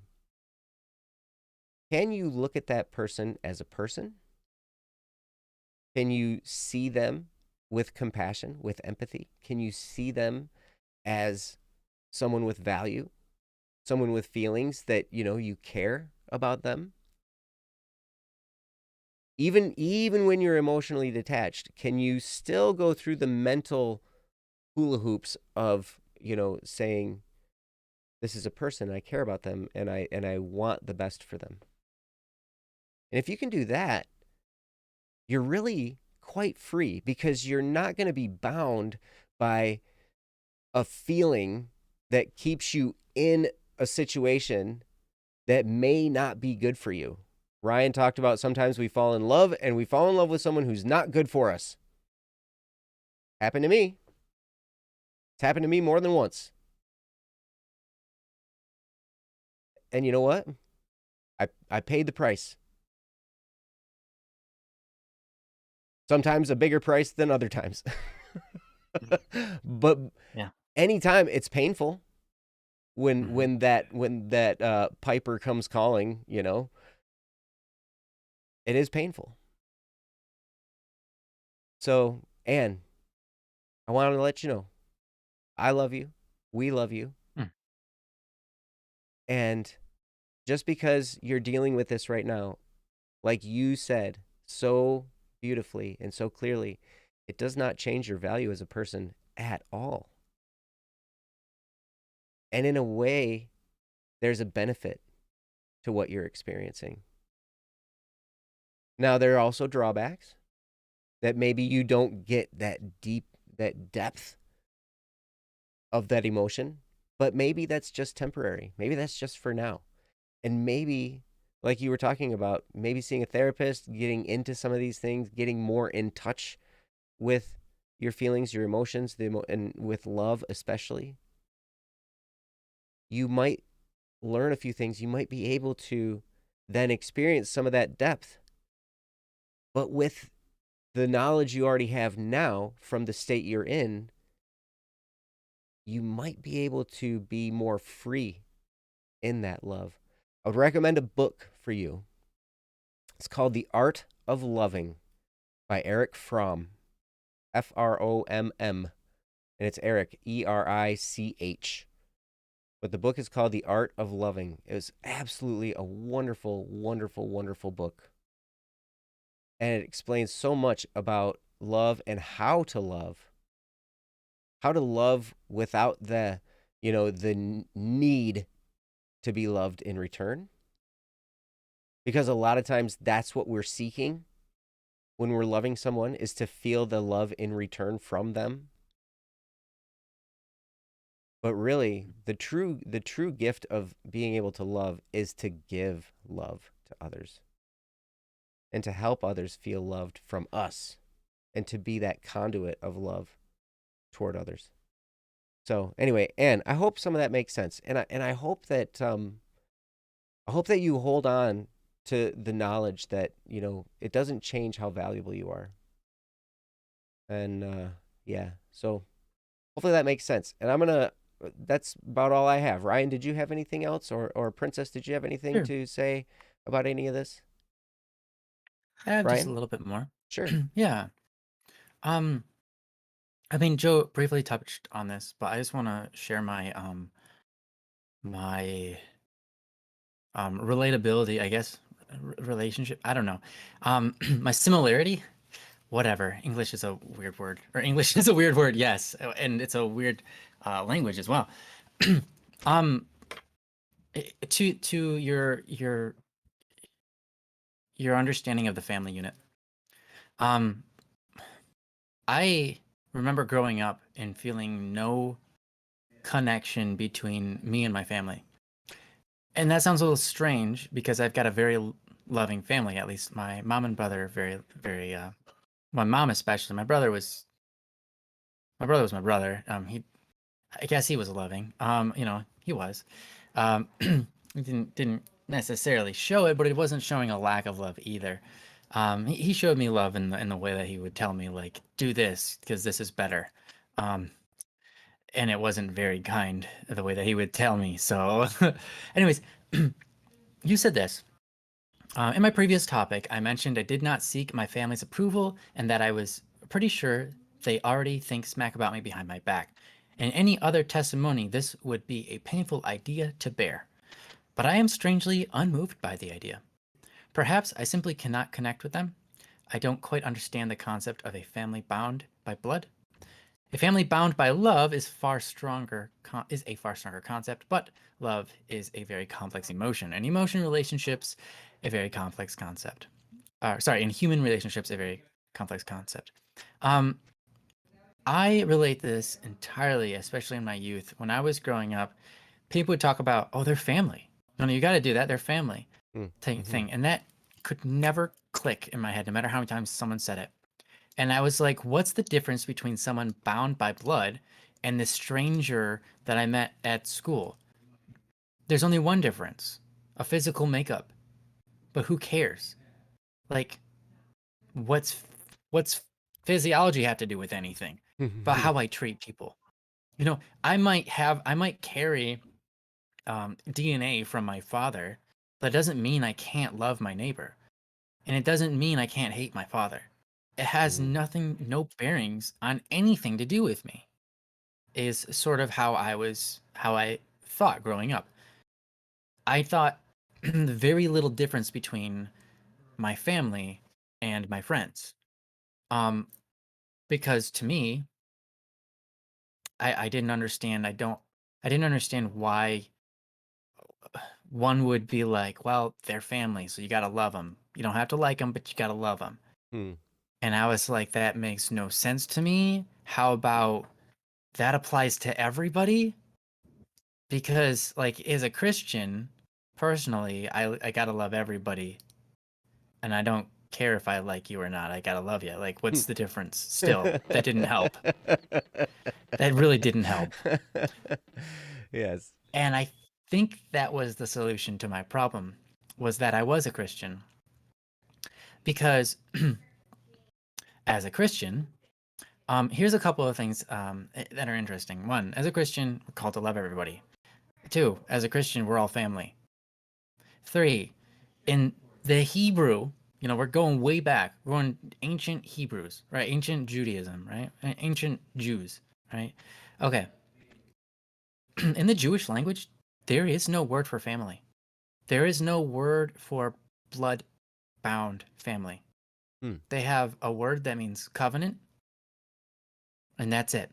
Can you look at that person as a person? Can you see them with compassion, with empathy? Can you see them as someone with value, someone with feelings that, you care about them? Even when you're emotionally detached, can you still go through the mental hula hoops of, saying, this is a person, I care about them, and I want the best for them? And if you can do that, you're really quite free, because you're not going to be bound by a feeling that keeps you in a situation that may not be good for you. Ryan talked about sometimes we fall in love, and we fall in love with someone who's not good for us. Happened to me. It's happened to me more than once. And you know what? I paid the price. Sometimes a bigger price than other times. But yeah, anytime it's painful when that Piper comes calling, it is painful. So, Anne, I wanted to let you know, I love you. We love you. And just because you're dealing with this right now, like you said so beautifully and so clearly, it does not change your value as a person at all. And in a way, there's a benefit to what you're experiencing. Now, there are also drawbacks, that maybe you don't get that depth of that emotion, but maybe that's just temporary. Maybe that's just for now. And maybe, like you were talking about, maybe seeing a therapist, getting into some of these things, getting more in touch with your feelings, your emotions, and with love especially, you might learn a few things. You might be able to then experience some of that depth. But with the knowledge you already have now from the state you're in, you might be able to be more free in that love. I would recommend a book for you. It's called The Art of Loving by Eric Fromm, Fromm, and it's Eric, Erich. But the book is called The Art of Loving. It was absolutely a wonderful, wonderful, wonderful book. And it explains so much about love and how to love without the, the need to be loved in return. Because a lot of times that's what we're seeking when we're loving someone, is to feel the love in return from them. But really, the true gift of being able to love is to give love to others and to help others feel loved from us and to be that conduit of love toward others. So anyway, Anne, I hope some of that makes sense, and I hope that you hold on to the knowledge that it doesn't change how valuable you are. And yeah, so hopefully that makes sense. And that's about all I have. Ryan, did you have anything else, or Princess, did you have anything Sure. to say about any of this? I have just a Ryan? little bit more. Sure. Yeah. I mean, Joe briefly touched on this, but I just want to share my relatability, I guess, relationship. I don't know. My similarity, whatever. English is a weird word, or English is a weird word, yes, and it's a weird language as well. To your understanding of the family unit. I remember growing up and feeling no connection between me and my family. And that sounds a little strange because I've got a very loving family. At least my mom and brother are very, very. My mom especially. My brother was my brother. I guess he was loving. He was. He didn't necessarily show it, but it wasn't showing a lack of love either. He showed me love in the way that he would tell me, like, do this because this is better. And it wasn't very kind the way that he would tell me. So, anyways, you said this. In my previous topic, I mentioned I did not seek my family's approval and that I was pretty sure they already think smack about me behind my back. In any other testimony, this would be a painful idea to bear. But I am strangely unmoved by the idea. Perhaps I simply cannot connect with them. I don't quite understand the concept of a family bound by blood. A family bound by love is a far stronger concept, but love is a very complex emotion, and emotion relationships a very complex concept. In human relationships, a very complex concept. I relate this entirely, especially in my youth. When I was growing up, people would talk about, oh, they're family. No, you got to do that. They're family thing. And that could never click in my head, no matter how many times someone said it. And I was like, what's the difference between someone bound by blood and this stranger that I met at school? There's only one difference, a physical makeup. But who cares? Like, what's physiology have to do with anything? But how I treat people. I might carry DNA from my father, but it doesn't mean I can't love my neighbor. And it doesn't mean I can't hate my father. It has no bearings on anything to do with me, is sort of how I thought growing up. I thought very little difference between my family and my friends. Because to me, I didn't understand. I didn't understand why one would be like, well, they're family, so you got to love them. You don't have to like them, but you got to love them. And I was like, that makes no sense to me. How about that applies to everybody? Because, like, as a Christian, personally, I gotta love everybody, and I don't care if I like you or not. I gotta love you. Like, what's the difference? Still, that didn't help. That really didn't help. Yes. And I think that was the solution to my problem, was that I was a Christian. Because as a Christian, here's a couple of things that are interesting. One, as a Christian, we're called to love everybody. Two, as a Christian, we're all family. Three, in the Hebrew, we're going way back. We're going ancient Hebrews, right? Ancient Judaism, right? Ancient Jews, right? Okay. In the Jewish language, there is no word for family. There is no word for blood-bound family. They have a word that means covenant, and that's it.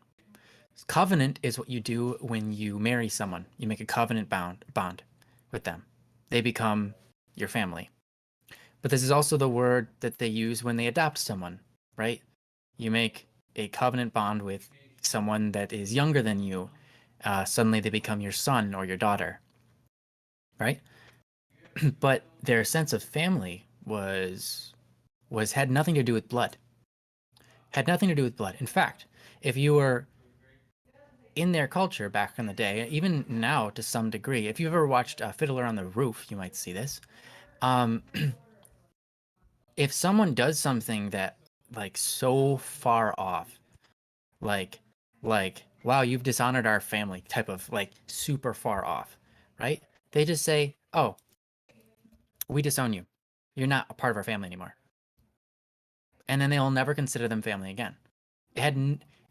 Covenant is what you do when you marry someone. You make a covenant bond with them. They become your family. But this is also the word that they use when they adopt someone, right? You make a covenant bond with someone that is younger than you. Suddenly they become your son or your daughter, right? But their sense of family had nothing to do with blood. Had nothing to do with blood. In fact, if you were in their culture back in the day, even now to some degree, if you've ever watched Fiddler on the Roof, you might see this. If someone does something that like so far off, like wow, you've dishonored our family type of like super far off, right? They just say, oh, we disown you. You're not a part of our family anymore. And then they'll never consider them family again.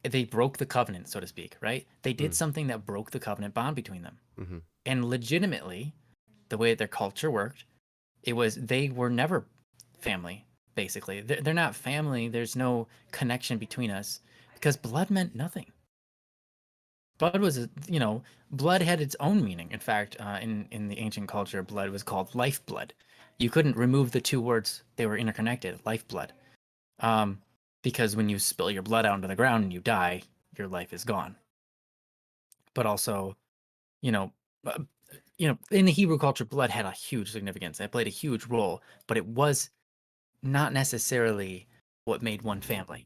They broke the covenant, so to speak, right? They did something that broke the covenant bond between them. And legitimately, the way their culture worked, they were never family, basically. They're not family. There's no connection between us because blood meant nothing. Blood was, blood had its own meaning. In fact, in the ancient culture, blood was called lifeblood. You couldn't remove the two words. They were interconnected, lifeblood. Because when you spill your blood out onto the ground and you die, your life is gone. But also, in the Hebrew culture, blood had a huge significance. It played a huge role, but it was not necessarily what made one family.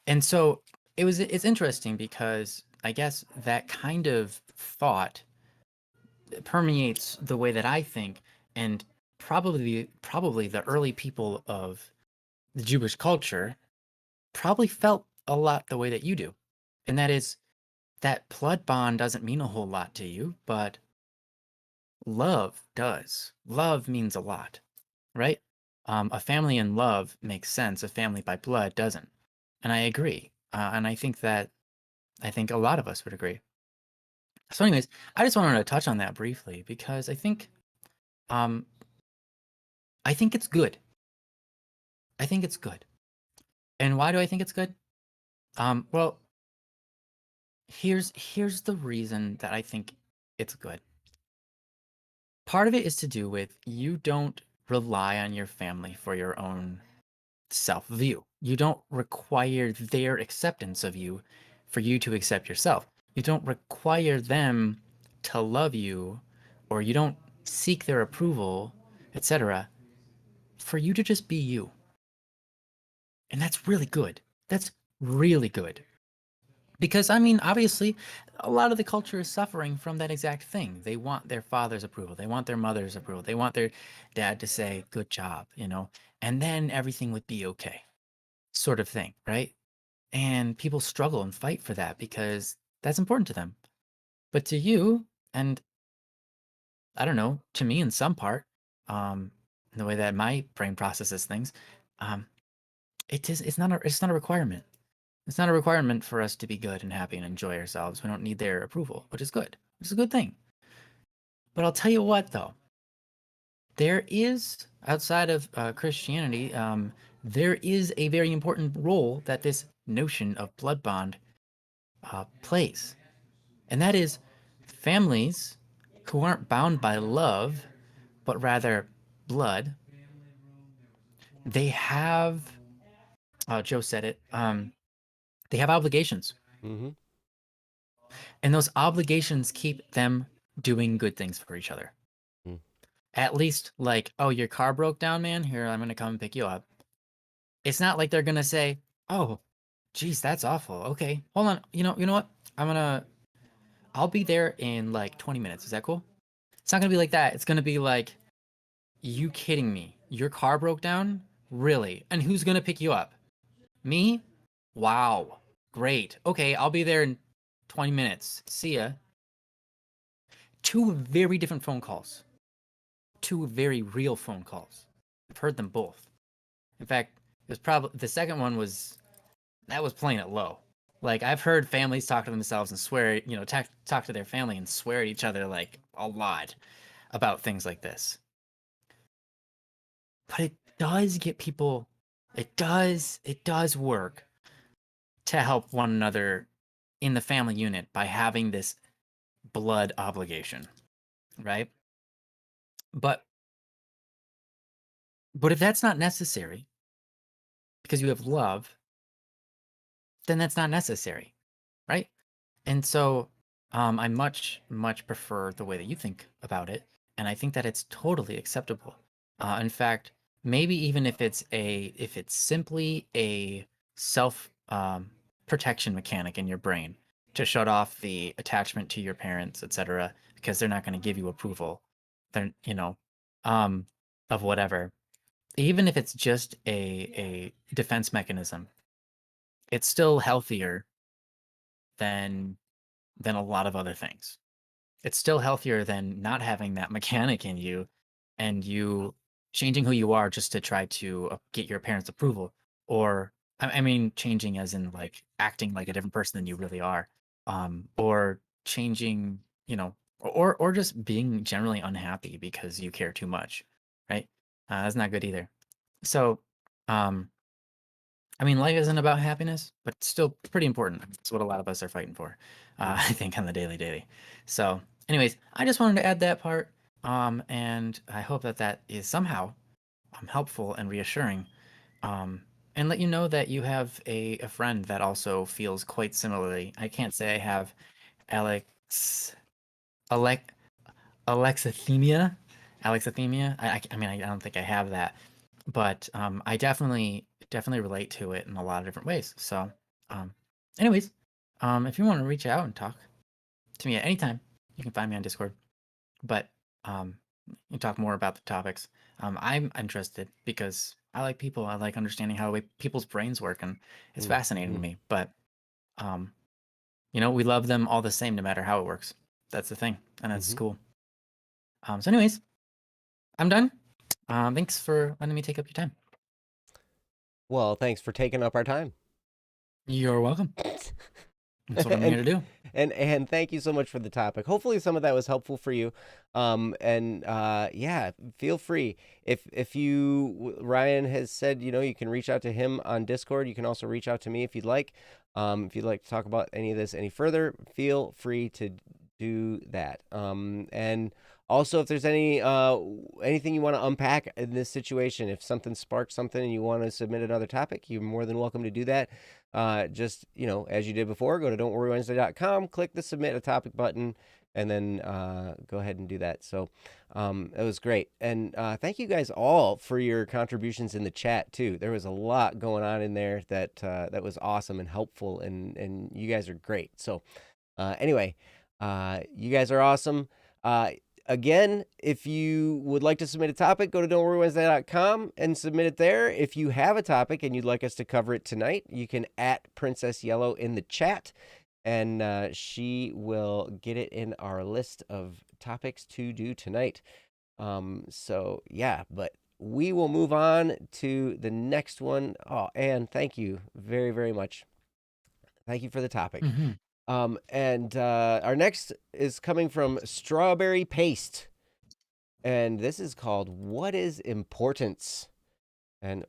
And so it's interesting because I guess that kind of thought permeates the way that I think, and probably the early people of the Jewish culture probably felt a lot the way that you do. And that is that blood bond doesn't mean a whole lot to you, but love does. Love means a lot, right? A family in love makes sense. A family by blood doesn't. And I agree. And I think a lot of us would agree. So anyways, I just wanted to touch on that briefly because I think it's good. I think it's good. And why do I think it's good? Well, here's the reason that I think it's good. Part of it is to do with you don't rely on your family for your own self-view. You don't require their acceptance of you for you to accept yourself. You don't require them to love you, or you don't seek their approval, etc., for you to just be you. And that's really good. That's really good. Because, I mean, obviously, a lot of the culture is suffering from that exact thing. They want their father's approval. They want their mother's approval. They want their dad to say, good job, and then everything would be okay, sort of thing, right? And people struggle and fight for that because that's important to them. But to you, and I don't know, to me in some part, the way that my brain processes things, it's not a requirement. It's not a requirement for us to be good and happy and enjoy ourselves. We don't need their approval, which is good. Which is a good thing. But I'll tell you what, though. There is, outside of Christianity, there is a very important role that this notion of blood bond plays. And that is families who aren't bound by love, but rather blood. They have, Joe said it, they have obligations. And those obligations keep them doing good things for each other. at least like, oh, your car broke down, man. Here, I'm gonna come and pick you up. It's not like they're gonna say, oh, geez, that's awful. Okay, hold on. You know what? I'll be there in like 20 minutes. Is that cool? It's not gonna be like that. It's gonna be like, you kidding me? Your car broke down? Really? And who's gonna pick you up? Me? Wow. Great. Okay, I'll be there in 20 minutes. See ya. Two very different phone calls. Two very real phone calls. I've heard them both. In fact, it was probably the second one was playing it low. Like I've heard families talk to themselves and swear, talk to their family and swear at each other like a lot about things like this. But it does get people, it does work to help one another in the family unit by having this blood obligation, right? But if that's not necessary because you have love, then that's not necessary, right? And so I much prefer the way that you think about it, and I think that it's totally acceptable. In fact, maybe even if it's simply a self protection mechanic in your brain to shut off the attachment to your parents, etc., because they're not going to give you approval, they're of whatever. Even if it's just a defense mechanism, it's still healthier than a lot of other things. It's still healthier than not having that mechanic in you and you changing who you are just to try to get your parents' approval. Or, I mean, changing as in like acting like a different person than you really are. Or changing, or just being generally unhappy because you care too much, right? That's not good either. So, I mean, life isn't about happiness, but it's still pretty important. It's what a lot of us are fighting for, I think, on the daily. So, anyways, I just wanted to add that part, and I hope that is somehow helpful and reassuring, and let you know that you have a friend that also feels quite similarly. I can't say I have Alex, Alec, Alexithymia. I mean, I don't think I have that, but I definitely relate to it in a lot of different ways. So, anyways, if you want to reach out and talk to me at any time, you can find me on Discord. But you can talk more about the topics. I'm interested because I like people. I like understanding how people's brains work, and it's fascinating to me. But we love them all the same, no matter how it works. That's the thing, and that's cool. So, anyways, I'm done. Thanks for letting me take up your time. Well, thanks for taking up our time. You're welcome. That's what I'm here to do. And thank you so much for the topic. Hopefully some of that was helpful for you. Yeah, feel free. If Ryan has said, you can reach out to him on Discord. You can also reach out to me if you'd like. If you'd like to talk about any of this any further, feel free to do that. And also, if there's anything you want to unpack in this situation, if something sparks something and you want to submit another topic, you're more than welcome to do that. Just, as you did before, go to don'tworrywednesday.com, click the submit a topic button, and then go ahead and do that. So it was great. And thank you guys all for your contributions in the chat, too. There was a lot going on in there that was awesome and helpful, and you guys are great. So anyway, you guys are awesome. Again, if you would like to submit a topic, go to don'tworrywednesday.com and submit it there. If you have a topic and you'd like us to cover it tonight, you can @ Princess Yellow in the chat, and she will get it in our list of topics to do tonight. So, yeah, but we will move on to the next one. Oh, and thank you very, very much. Thank you for the topic. And our next is coming from Strawberry Paste. And this is called What is Importance? And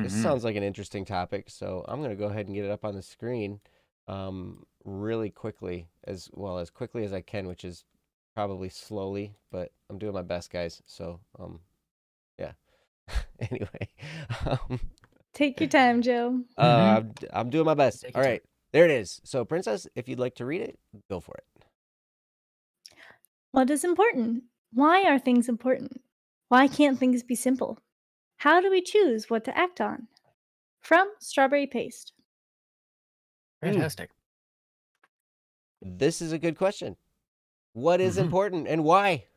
this sounds like an interesting topic. So I'm going to go ahead and get it up on the screen really quickly, as quickly as I can, which is probably slowly, but I'm doing my best, guys. So, yeah. Anyway. Take your time, Joe. I'm doing my best. All right. There it is. So, Princess, if you'd like to read it, go for it. What is important? Why are things important? Why can't things be simple? How do we choose what to act on? From Strawberry Paste. Mm, Fantastic. this is a good question. What is Hmm. important and why?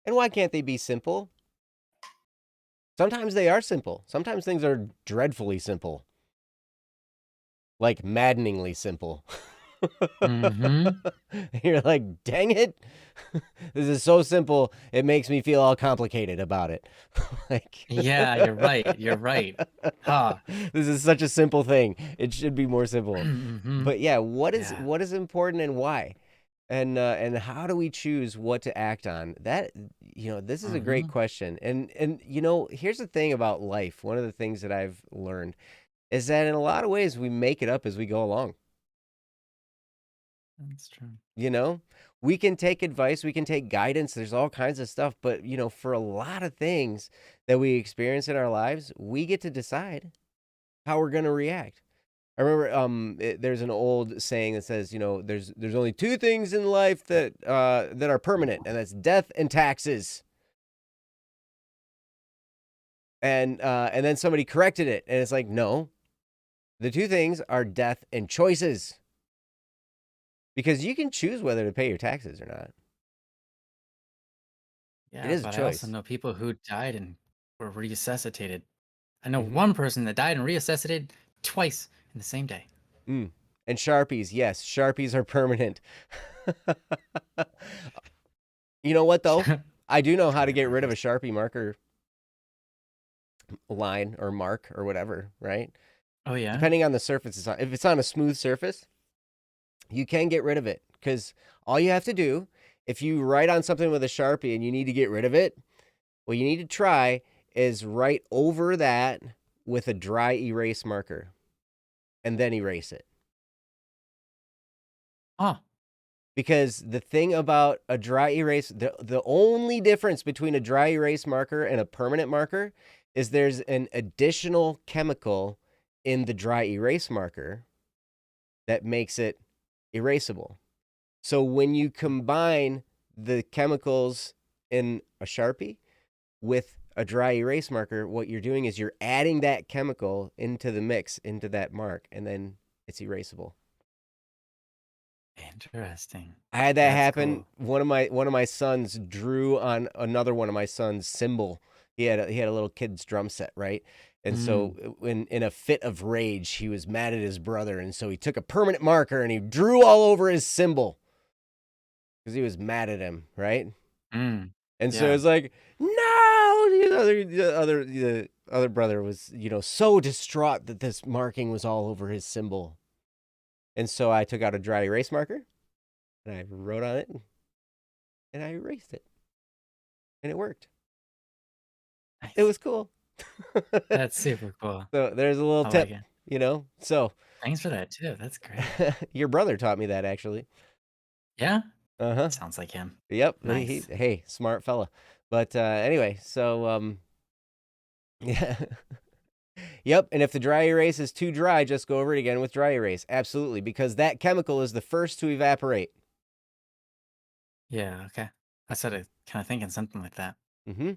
And why can't they be simple? Sometimes they are simple. Sometimes things are dreadfully simple. Like maddeningly simple. Hmm. You're like, dang it. This is so simple. It makes me feel all complicated about it. Like, Yeah, you're right. You're right. Huh. this is such a simple thing. It should be more simple. Hmm. But yeah, what Yeah. is important and why? And how do we choose what to act on? That, this is a great Hmm. question. And here's the thing about life. One of the things that I've learned is that in a lot of ways we make it up as we go along. That's true. We can take advice, we can take guidance, there's all kinds of stuff, but for a lot of things that we experience in our lives, we get to decide how we're going to react. I remember there's an old saying that says, there's only two things in life that are permanent, and that's death and taxes. And then somebody corrected it, and it's like, no, the two things are death and choices. Because you can choose whether to pay your taxes or not. It Yeah, is a but I also choice. know people who died and were resuscitated. I know Mhm. one person that died and resuscitated twice in the same day. Mm. And Sharpies, yes, Sharpies are permanent. You know what, though? I do know how to get rid of a Sharpie marker line or mark or whatever, right? Oh yeah. Depending on the surface it's on. If it's on a smooth surface, you can get rid of it because all you have to do, if you write on something with a Sharpie and you need to get rid of it, what you need to try is write over that with a dry erase marker and then erase it. Oh. Because the thing about a dry erase, the only difference between a dry erase marker and a permanent marker is there's an additional chemical in the dry erase marker that makes it erasable. So when you combine the chemicals in a Sharpie with a dry erase marker, what you're doing is you're adding that chemical into the mix, into that mark, and then it's erasable. Interesting. I had that That's happen. cool. One of my sons drew on another one of my son's symbol. He had a little kid's drum set, right? And so in a fit of rage, he was mad at his brother, and so he took a permanent marker and he drew all over his symbol because he was mad at him, right? Mm. And so Yeah. it's like, no, the other brother was, so distraught that this marking was all over his symbol. And so I took out a dry erase marker and I wrote on it and I erased it. And it worked. It Nice. was cool. That's super cool. So there's a little I like tip, it. So Thanks for that too. That's great. your brother taught me that actually. Yeah. Uh-huh. Sounds like him. Yep. Nice. Hey, smart fella. But anyway, so yeah. Yep, and if the dry erase is too dry, just go over it again with dry erase. Absolutely, because that chemical is the first to evaporate. Yeah. Okay. I started kind of thinking something like that. Mm-hmm.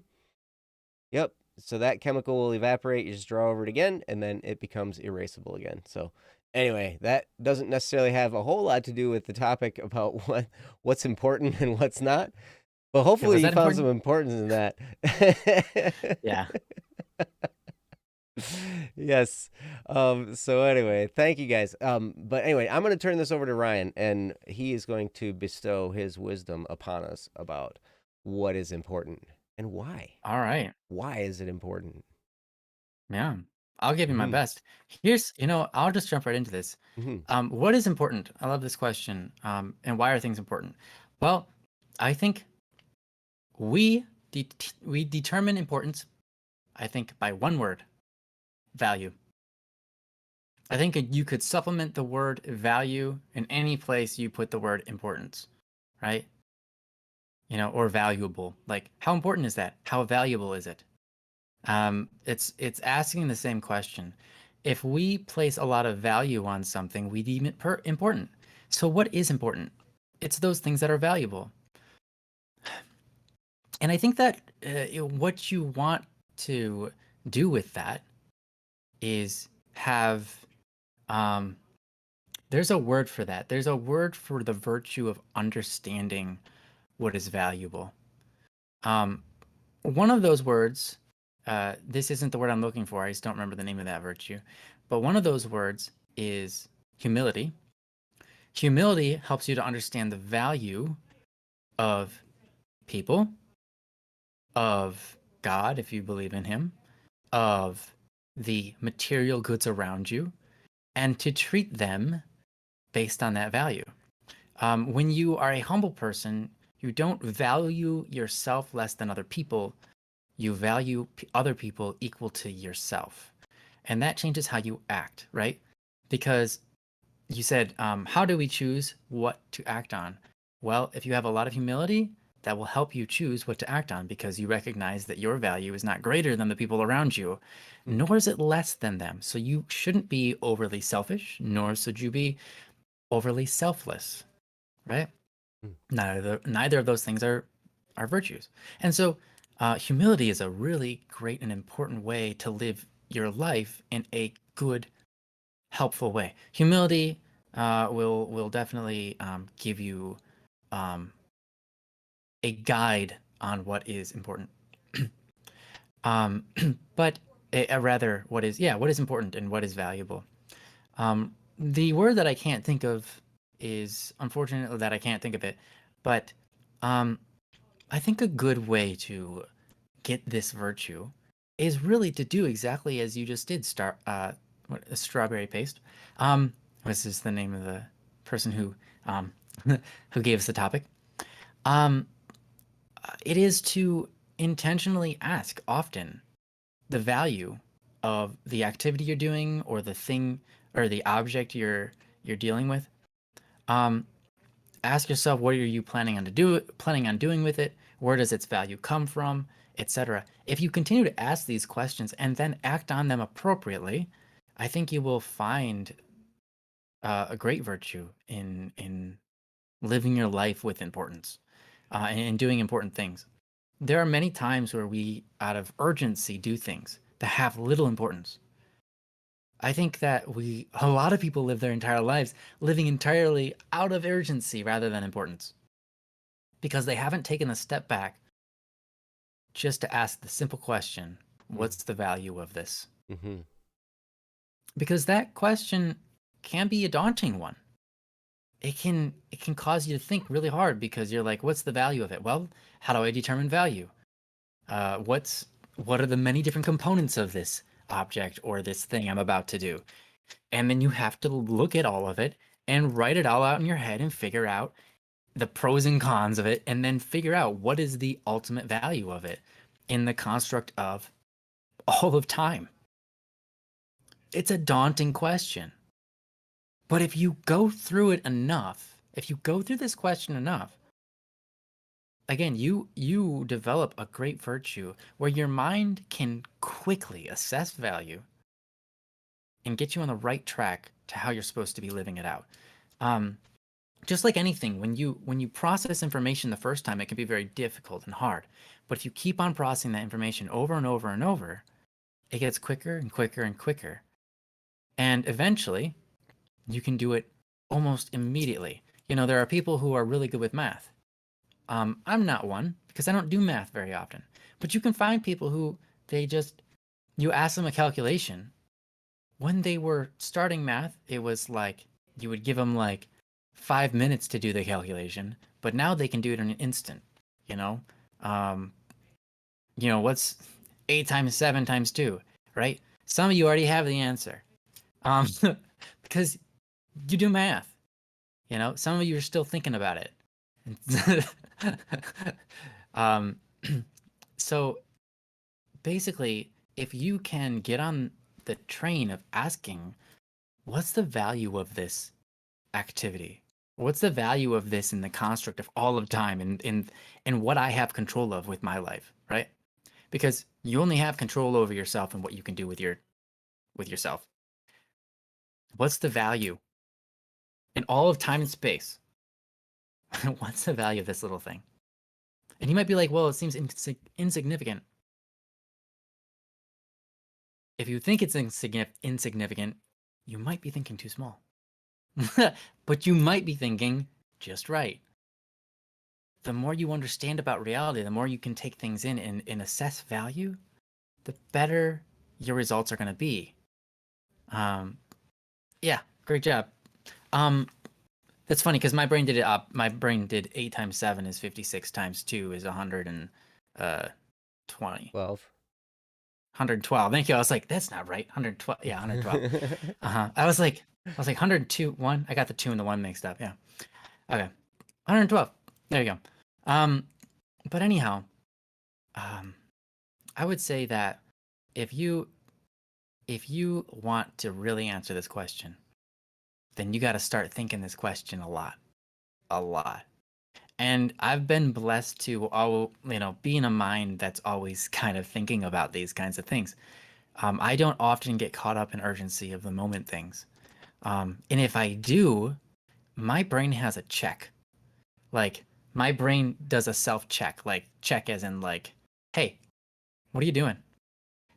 Yep. So that chemical will evaporate. You just draw over it again, and then it becomes erasable again. So anyway, that doesn't necessarily have a whole lot to do with the topic about what's important and what's not. But Yeah, hopefully was you that found some important? importance in that. Yeah. Yes. So anyway, thank you guys. But anyway, I'm going to turn this over to Ryan, and he is going to bestow his wisdom upon us about what is important and why. All right. Why is it important? Yeah. I'll give you my Mm-hmm. best. I'll just jump right into this. Mm-hmm. What is important? I love this question. And why are things important? Well, I think we we determine importance, I think, by one word: value. I think you could supplement the word value in any place you put the word importance, right? Or valuable. Like, how important is that? How valuable is it? It's asking the same question. If we place a lot of value on something, we deem it important. So what is important? It's those things that are valuable. And I think that what you want to do with that is have, there's a word for that. There's a word for the virtue of understanding what is valuable. One of those words, this isn't the word I'm looking for. I just don't remember the name of that virtue. But one of those words is humility. Humility helps you to understand the value of people, of God, if you believe in Him, of the material goods around you, and to treat them based on that value. When you are a humble person, you don't value yourself less than other people. You value other people equal to yourself. And that changes how you act, right? Because you said, how do we choose what to act on? Well, if you have a lot of humility, that will help you choose what to act on because you recognize that your value is not greater than the people around you, nor is it less than them. So you shouldn't be overly selfish, nor should you be overly selfless, right? Neither of those things are virtues. And so humility is a really great and important way to live your life in a good, helpful way. Humility will definitely give you a guide on what is important. But rather what is important and what is valuable. The word that I can't think of is, unfortunately, that I can't think of it, but I think a good way to get this virtue is really to do exactly as you just did. Strawberry paste. This is the name of the person who who gave us the topic. It is to intentionally ask often the value of the activity you're doing or the thing or the object you're dealing with. Ask yourself, what are you planning on doing with it? Where does its value come from, etc. If you continue to ask these questions and then act on them appropriately, I think you will find a great virtue in living your life with importance and doing important things. There are many times where we, out of urgency, do things that have little importance. I think that a lot of people live their entire lives living entirely out of urgency rather than importance because they haven't taken a step back just to ask the simple question, what's the value of this? Mm-hmm. Because that question can be a daunting one. It can cause you to think really hard because you're like, what's the value of it? Well, how do I determine value? What are the many different components of this object or this thing I'm about to do? And then you have to look at all of it and write it all out in your head and figure out the pros and cons of it, and then figure out what is the ultimate value of it in the construct of all of time. It's a daunting question. But if you go through it enough, if you go through this question enough, again, you develop a great virtue where your mind can quickly assess value and get you on the right track to how you're supposed to be living it out. Just like anything, when you process information the first time, it can be very difficult and hard. But if you keep on processing that information over and over and over, it gets quicker and quicker and quicker. And eventually, you can do it almost immediately. You know, there are people who are really good with math. I'm not one because I don't do math very often. But you can find people who you ask them a calculation. When they were starting math, it was like you would give them like 5 minutes to do the calculation, but now they can do it in an instant. You know, what's 8 times 7 times 2, right? Some of you already have the answer, because you do math. You know, some of you are still thinking about it. So basically, if you can get on the train of asking, what's the value of this activity? What's the value of this in the construct of all of time and what I have control of with my life, right? Because you only have control over yourself and what you can do with yourself. What's the value in all of time and space? What's the value of this little thing? And you might be like, well, it seems insignificant. If you think it's insignificant, you might be thinking too small. But you might be thinking just right. The more you understand about reality, the more you can take things in and assess value, the better your results are going to be. Yeah, great job. That's funny because my brain did it up. My brain did 8 times 7 is 56 times 2 is 120. 12. 112. Thank you. I was like, that's not right. 112. Yeah, 112. I was like 102, 1. I got the 2 and the 1 mixed up. Yeah. Okay. 112. There you go. But anyhow, I would say that if you want to really answer this question, then you got to start thinking this question a lot. And I've been blessed to be in a mind that's always kind of thinking about these kinds of things. I don't often get caught up in urgency of the moment things. And if I do, my brain has a check. Like, my brain does a self-check, like check as in like, hey, what are you doing?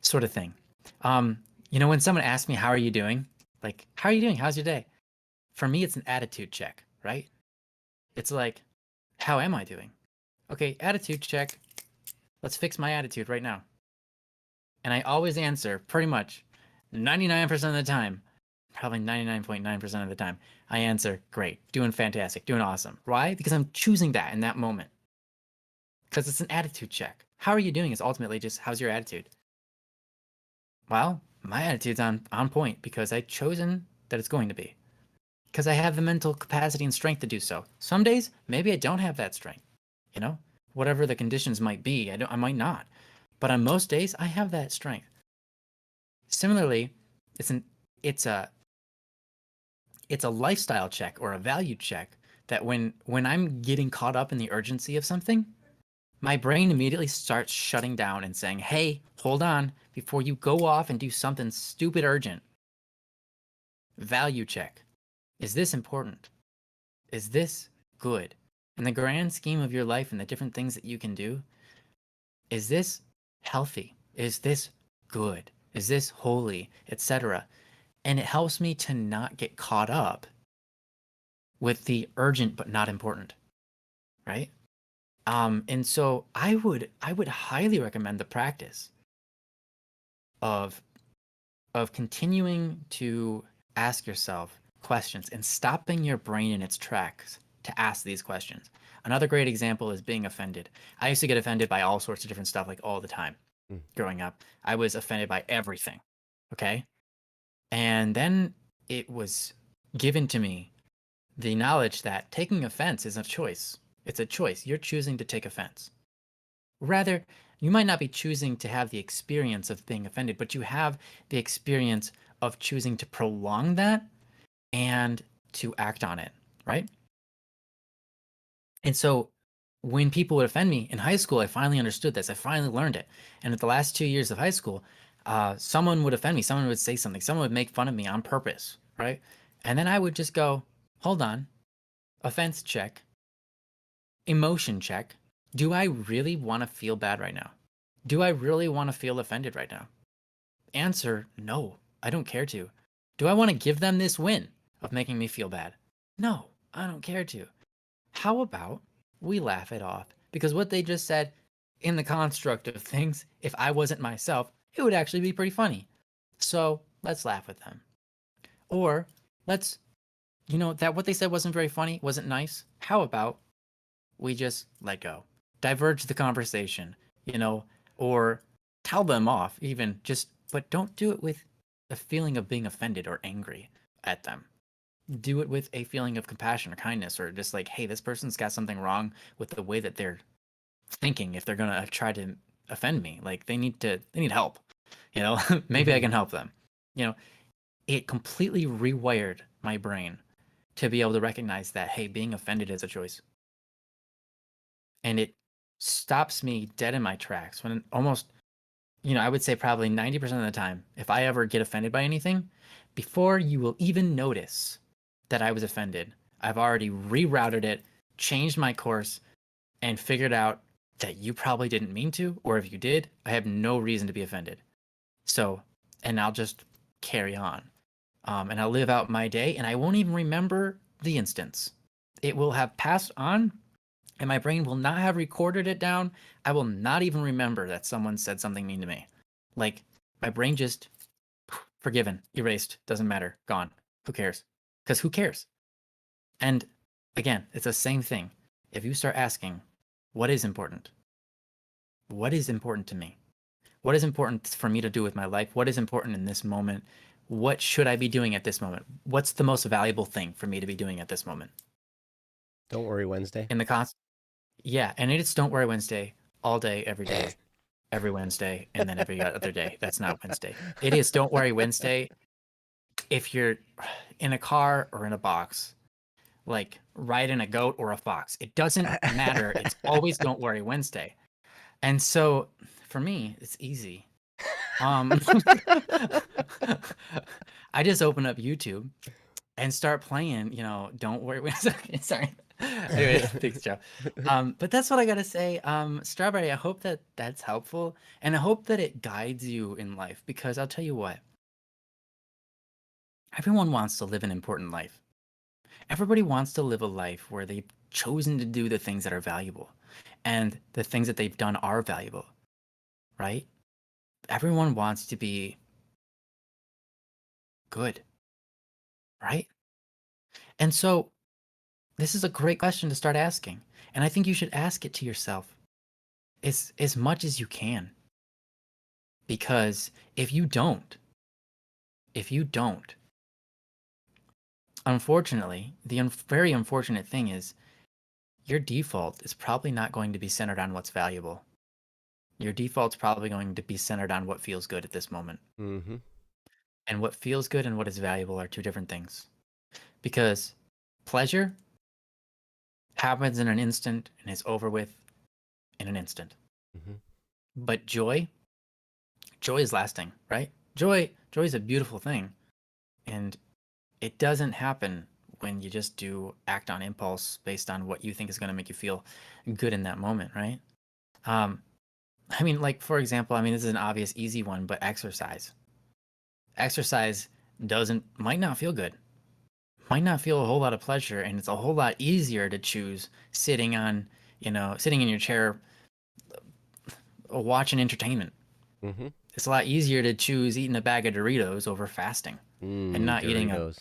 Sort of thing. When someone asks me, how are you doing? Like, how are you doing? How's your day? For me, it's an attitude check, right? It's like, how am I doing? Okay, attitude check. Let's fix my attitude right now. And I always answer pretty much 99% of the time, probably 99.9% of the time, I answer, great, doing fantastic, doing awesome. Why? Because I'm choosing that in that moment. Because it's an attitude check. How are you doing is ultimately just, how's your attitude? Well, my attitude's on point because I've chosen that it's going to be. Because I have the mental capacity and strength to do so. Some days, maybe I don't have that strength. Whatever the conditions might be, I might not. But on most days, I have that strength. Similarly, it's a lifestyle check or a value check that when I'm getting caught up in the urgency of something, my brain immediately starts shutting down and saying, hey, hold on, before you go off and do something stupid urgent. Value check. Is this important? Is this good? In the grand scheme of your life and the different things that you can do, is this healthy? Is this good? Is this holy? Etc. And it helps me to not get caught up with the urgent but not important, right? And so I would highly recommend the practice of continuing to ask yourself questions and stopping your brain in its tracks to ask these questions. Another great example is being offended. I used to get offended by all sorts of different stuff, like all the time. Growing up, I was offended by everything. Okay. And then it was given to me the knowledge that taking offense is a choice. It's a choice. You're choosing to take offense. Rather, you might not be choosing to have the experience of being offended, but you have the experience of choosing to prolong that and to act on it, right? And so when people would offend me in high school, I finally understood this. I finally learned it. And at the last 2 years of high school, someone would offend me. Someone would say something. Someone would make fun of me on purpose, right? And then I would just go, hold on, offense check, emotion check. Do I really want to feel bad right now? Do I really want to feel offended right now? Answer, no, I don't care to. Do I want to give them this win of making me feel bad? No, I don't care to. How about we laugh it off? Because what they just said, in the construct of things, if I wasn't myself, it would actually be pretty funny. So let's laugh with them. Or let's, that what they said wasn't very funny, wasn't nice. How about we just let go? Diverge the conversation, or tell them off even, but don't do it with a feeling of being offended or angry at them. Do it with a feeling of compassion or kindness, or just like, hey, this person's got something wrong with the way that they're thinking if they're going to try to offend me. Like they need help, maybe I can help them. It completely rewired my brain to be able to recognize that, hey, being offended is a choice. And it stops me dead in my tracks when almost, I would say probably 90% of the time, if I ever get offended by anything, before you will even notice that I was offended, I've already rerouted it, changed my course, and figured out that you probably didn't mean to, or if you did, I have no reason to be offended. So, and I'll just carry on. And I'll live out my day, and I won't even remember the instance. It will have passed on, and my brain will not have recorded it down. I will not even remember that someone said something mean to me. Like, my brain just forgiven, erased, doesn't matter, gone. Who cares? Because who cares? And again, it's the same thing. If you start asking, what is important? What is important to me? What is important for me to do with my life? What is important in this moment? What should I be doing at this moment? What's the most valuable thing for me to be doing at this moment? Don't Worry Wednesday. In the yeah, and it's Don't Worry Wednesday all day, every day, every Wednesday, and then every other day. That's not Wednesday. It is Don't Worry Wednesday if you're in a car or in a box, like riding a goat or a fox. It doesn't matter. It's always Don't Worry Wednesday. And so for me, it's easy. I just open up YouTube and start playing, Don't Worry Wednesday. Sorry. Anyway, thanks, Joe. But that's what I gotta say. Strawberry, I hope that that's helpful, and I hope that it guides you in life, because I'll tell you what, everyone wants to live an important life. Everybody wants to live a life where they've chosen to do the things that are valuable, and the things that they've done are valuable, right? Everyone wants to be good, right? And so this is a great question to start asking. And I think you should ask it to yourself as much as you can. Because if you don't, unfortunately, the very unfortunate thing is your default is probably not going to be centered on what's valuable. Your default's probably going to be centered on what feels good at this moment. Mm-hmm. And what feels good and what is valuable are two different things. Because pleasure happens in an instant and is over with in an instant. Mm-hmm. But joy is lasting, right? Joy is a beautiful thing. And it doesn't happen when you just act on impulse based on what you think is going to make you feel good in that moment, right? I mean, like, for example, this is an obvious, easy one, but exercise. Exercise might not feel good, might not feel a whole lot of pleasure, and it's a whole lot easier to choose sitting in your chair watching entertainment. Mm-hmm. It's a lot easier to choose eating a bag of Doritos over fasting and not eating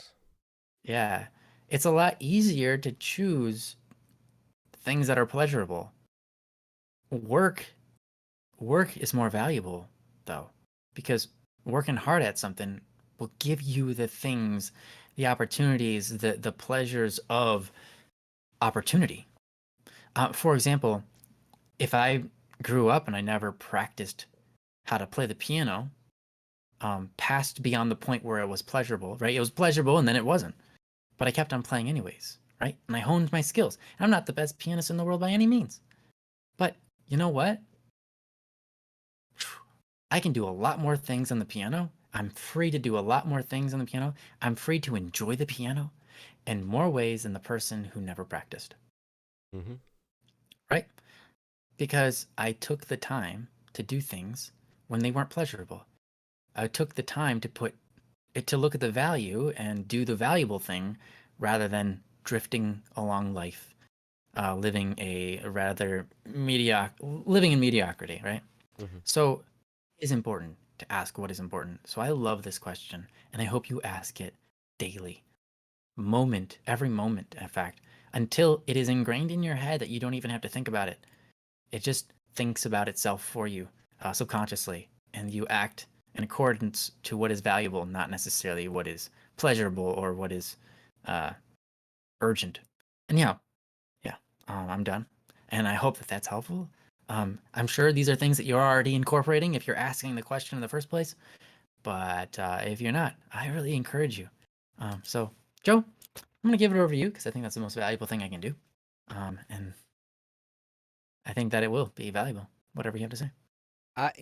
yeah. It's a lot easier to choose things that are pleasurable. Work is more valuable, though, because working hard at something will give you the things, the opportunities, the pleasures of opportunity. For example, if I grew up and I never practiced how to play the piano, past beyond the point where it was pleasurable, right? It was pleasurable and then it wasn't, but I kept on playing anyways, right? And I honed my skills. I'm not the best pianist in the world by any means, but you know what? I can do a lot more things on the piano. I'm free to do a lot more things on the piano. I'm free to enjoy the piano in more ways than the person who never practiced. Mm-hmm. Right? Because I took the time to do things when they weren't pleasurable. I took the time to look at the value and do the valuable thing rather than drifting along life, living living in mediocrity, right? Mm-hmm. So it is important to ask what is important. So I love this question, and I hope you ask it daily, every moment, in fact, until it is ingrained in your head that you don't even have to think about it. It just thinks about itself for you subconsciously, and you act in accordance to what is valuable, not necessarily what is pleasurable or what is urgent. And I'm done. And I hope that that's helpful. I'm sure these are things that you're already incorporating if you're asking the question in the first place. But if you're not, I really encourage you. So, Joe, I'm going to give it over to you because I think that's the most valuable thing I can do. And I think that it will be valuable, whatever you have to say.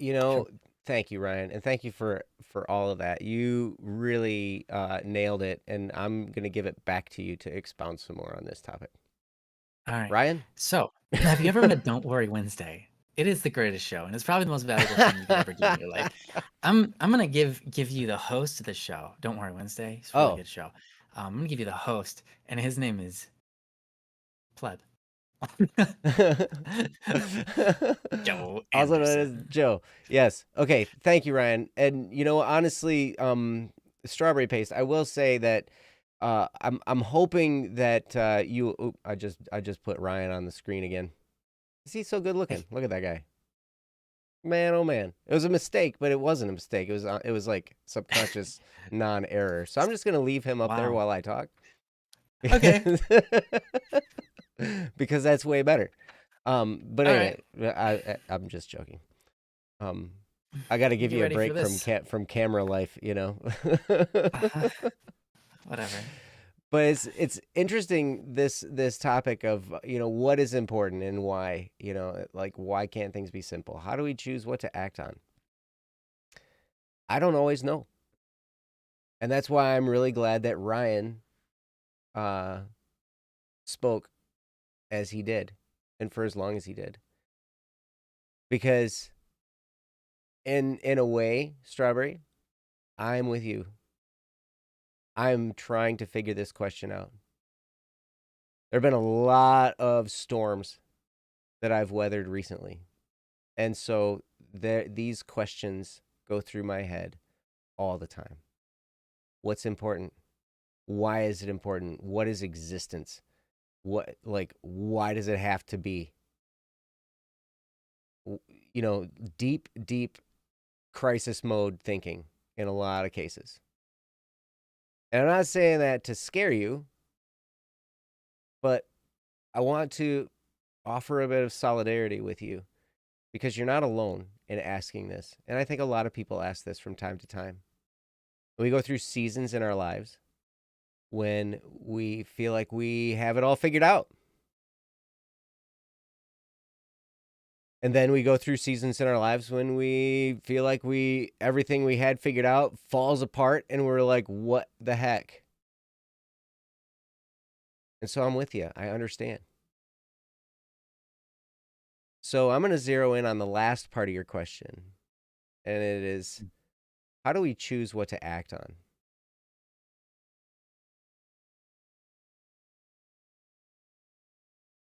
Sure. Thank you, Ryan, and thank you for all of that. You really nailed it, and I'm going to give it back to you to expound some more on this topic. All right. Ryan? So, have you ever been a Don't Worry Wednesday? It is the greatest show, and it's probably the most valuable thing you could ever do in your life. I'm gonna give you the host of the show. Don't worry, Wednesday. It's a really Oh. good show. I'm gonna give you the host, and his name is Pleb. Joe Also known as Anderson. Joe. Yes. Okay. Thank you, Ryan. And honestly, strawberry paste. I will say that I'm hoping that you. Oop, I just put Ryan on the screen again. Is he so good looking? Look at that guy. Man, oh man, it was a mistake, but it wasn't a mistake. It was like subconscious non-error. So I'm just gonna leave him up there Wow. while I talk. Okay. Because that's way better. But All anyway, I'm just joking. I got to give Get you a ready for break this. from camera life, Whatever. But it's interesting this topic of what is important and why, like why can't things be simple? How do we choose what to act on? I don't always know. And that's why I'm really glad that Ryan spoke as he did and for as long as he did. Because in a way, Strawberry, I'm with you. I'm trying to figure this question out. There have been a lot of storms that I've weathered recently. And so these questions go through my head all the time. What's important? Why is it important? What is existence? Why does it have to be? Deep crisis mode thinking in a lot of cases. And I'm not saying that to scare you, but I want to offer a bit of solidarity with you because you're not alone in asking this. And I think a lot of people ask this from time to time. We go through seasons in our lives when we feel like we have it all figured out. And then we go through seasons in our lives when we feel like everything we had figured out falls apart and we're like, what the heck? And so I'm with you. I understand. So I'm going to zero in on the last part of your question. And it is, how do we choose what to act on?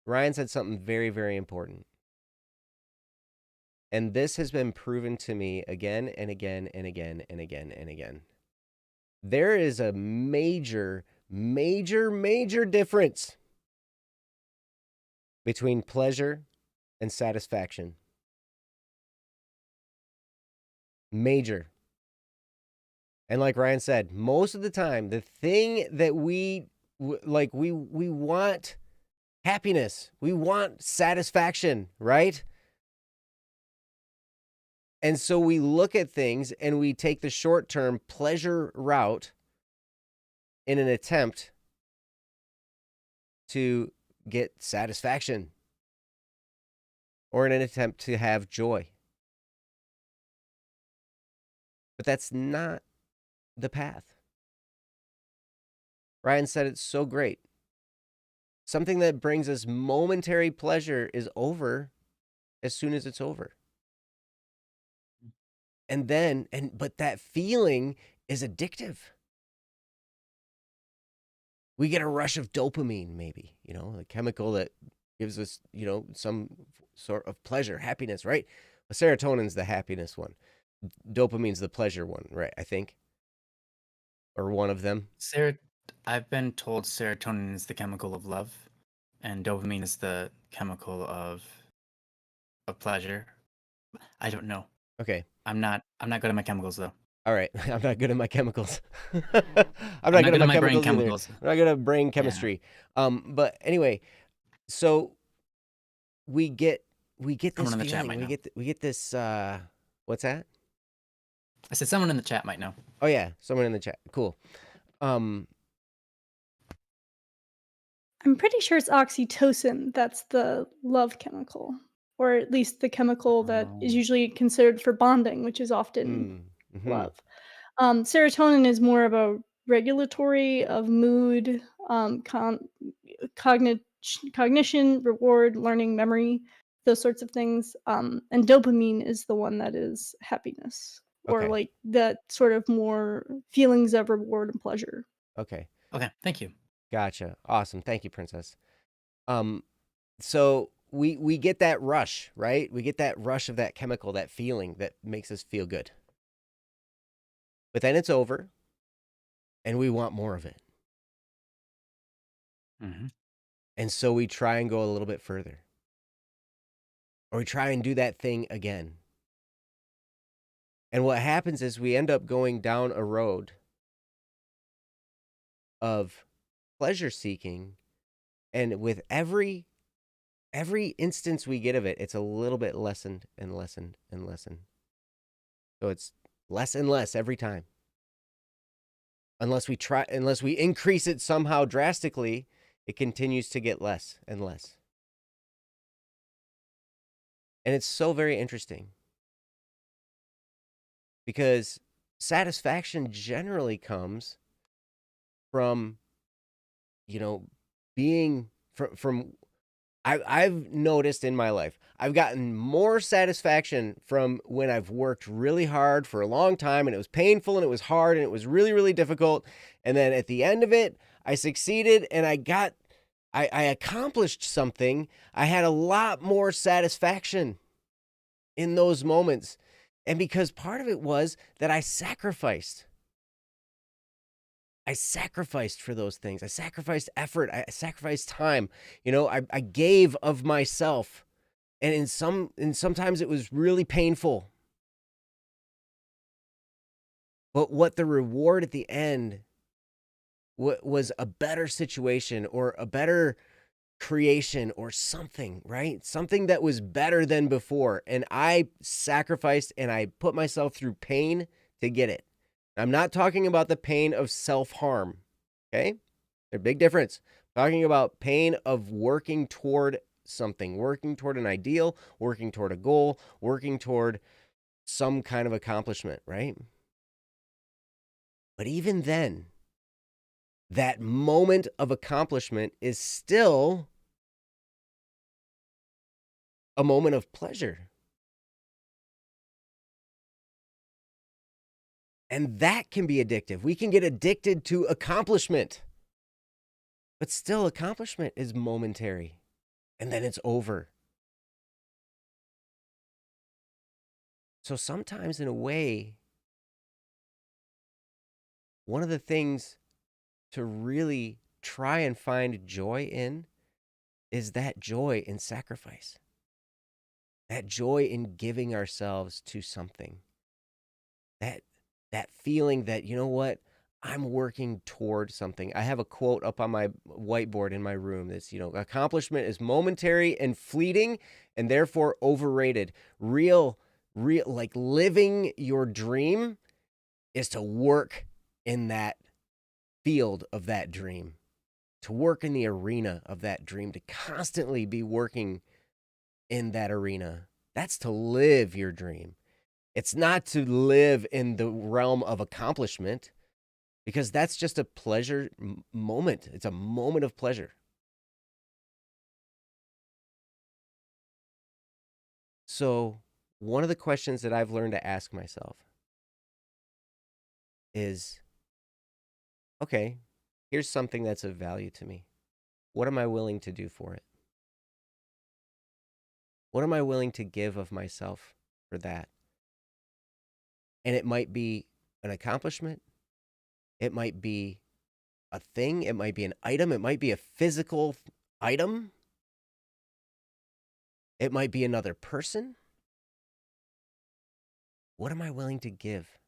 Ryan said something very, very important. And this has been proven to me again and again and again and again and again. There is a major, major, major difference between pleasure and satisfaction. Major. And like Ryan said, most of the time, the thing that we want happiness, we want satisfaction, right? And so we look at things and we take the short-term pleasure route in an attempt to get satisfaction or in an attempt to have joy. But that's not the path. Ryan said it's so great. Something that brings us momentary pleasure is over as soon as it's over. But that feeling is addictive. We get a rush of dopamine, maybe, a chemical that gives us, some sort of pleasure, happiness, right? Serotonin's the happiness one. Dopamine's the pleasure one, right? I think. Or one of them. I've been told serotonin is the chemical of love, and dopamine is the chemical of pleasure. I don't know. Okay. I'm not good at my chemicals though. All right. I'm not good at my chemicals. I'm not good at my brain chemicals either. chemicals. I'm not good at brain chemistry. Yeah. But anyway, so we get this Someone in the feeling. chat might know. We get this what's that? I said someone in the chat might know. Oh yeah, someone in the chat. Cool. I'm pretty sure it's oxytocin that's the love chemical, or at least the chemical that is usually considered for bonding, which is often love. Serotonin is more of a regulatory of mood, cognition, reward, learning, memory. those sorts of things. And dopamine is the one that is happiness, or Okay. like that sort of more feelings of reward and pleasure. Okay. Okay, thank you. Gotcha. Awesome. Thank you, Princess. So we get that rush, right? We get that rush of that chemical, that feeling that makes us feel good. But then it's over and we want more of it. Hmm. And so we try and go a little bit further. Or we try and do that thing again. And what happens is we end up going down a road of pleasure seeking, and with every instance we get of it, it's a little bit lessened and lessened and lessened. So it's less and less every time. Unless we increase it somehow drastically, it continues to get less and less. And it's so very interesting, because satisfaction generally comes from, being from I've noticed in my life, I've gotten more satisfaction from when I've worked really hard for a long time, and it was painful and it was hard and it was really, really difficult. And then at the end of it, I succeeded and I accomplished something. I had a lot more satisfaction in those moments. And because part of it was that I sacrificed for those things. I sacrificed effort. I sacrificed time. I gave of myself. And sometimes it was really painful. But what the reward at the end was a better situation, or a better creation, or something, right? Something that was better than before. And I sacrificed and I put myself through pain to get it. I'm not talking about the pain of self-harm, okay? There's a big difference. I'm talking about pain of working toward something, working toward an ideal, working toward a goal, working toward some kind of accomplishment, right? But even then, that moment of accomplishment is still a moment of pleasure. And that can be addictive. We can get addicted to accomplishment. But still, accomplishment is momentary. And then it's over. So sometimes, in a way, one of the things to really try and find joy in is that joy in sacrifice. That joy in giving ourselves to something. That feeling that, you know what, I'm working toward something. I have a quote up on my whiteboard in my room that's, accomplishment is momentary and fleeting and therefore overrated. Real, like living your dream is to work in that field of that dream, to work in the arena of that dream, to constantly be working in that arena. That's to live your dream. It's not to live in the realm of accomplishment, because that's just a pleasure moment. It's a moment of pleasure. So one of the questions that I've learned to ask myself is, okay, here's something that's of value to me. What am I willing to do for it? What am I willing to give of myself for that? And it might be an accomplishment. It might be a thing. It might be an item. It might be a physical item. It might be another person. What am I willing to give?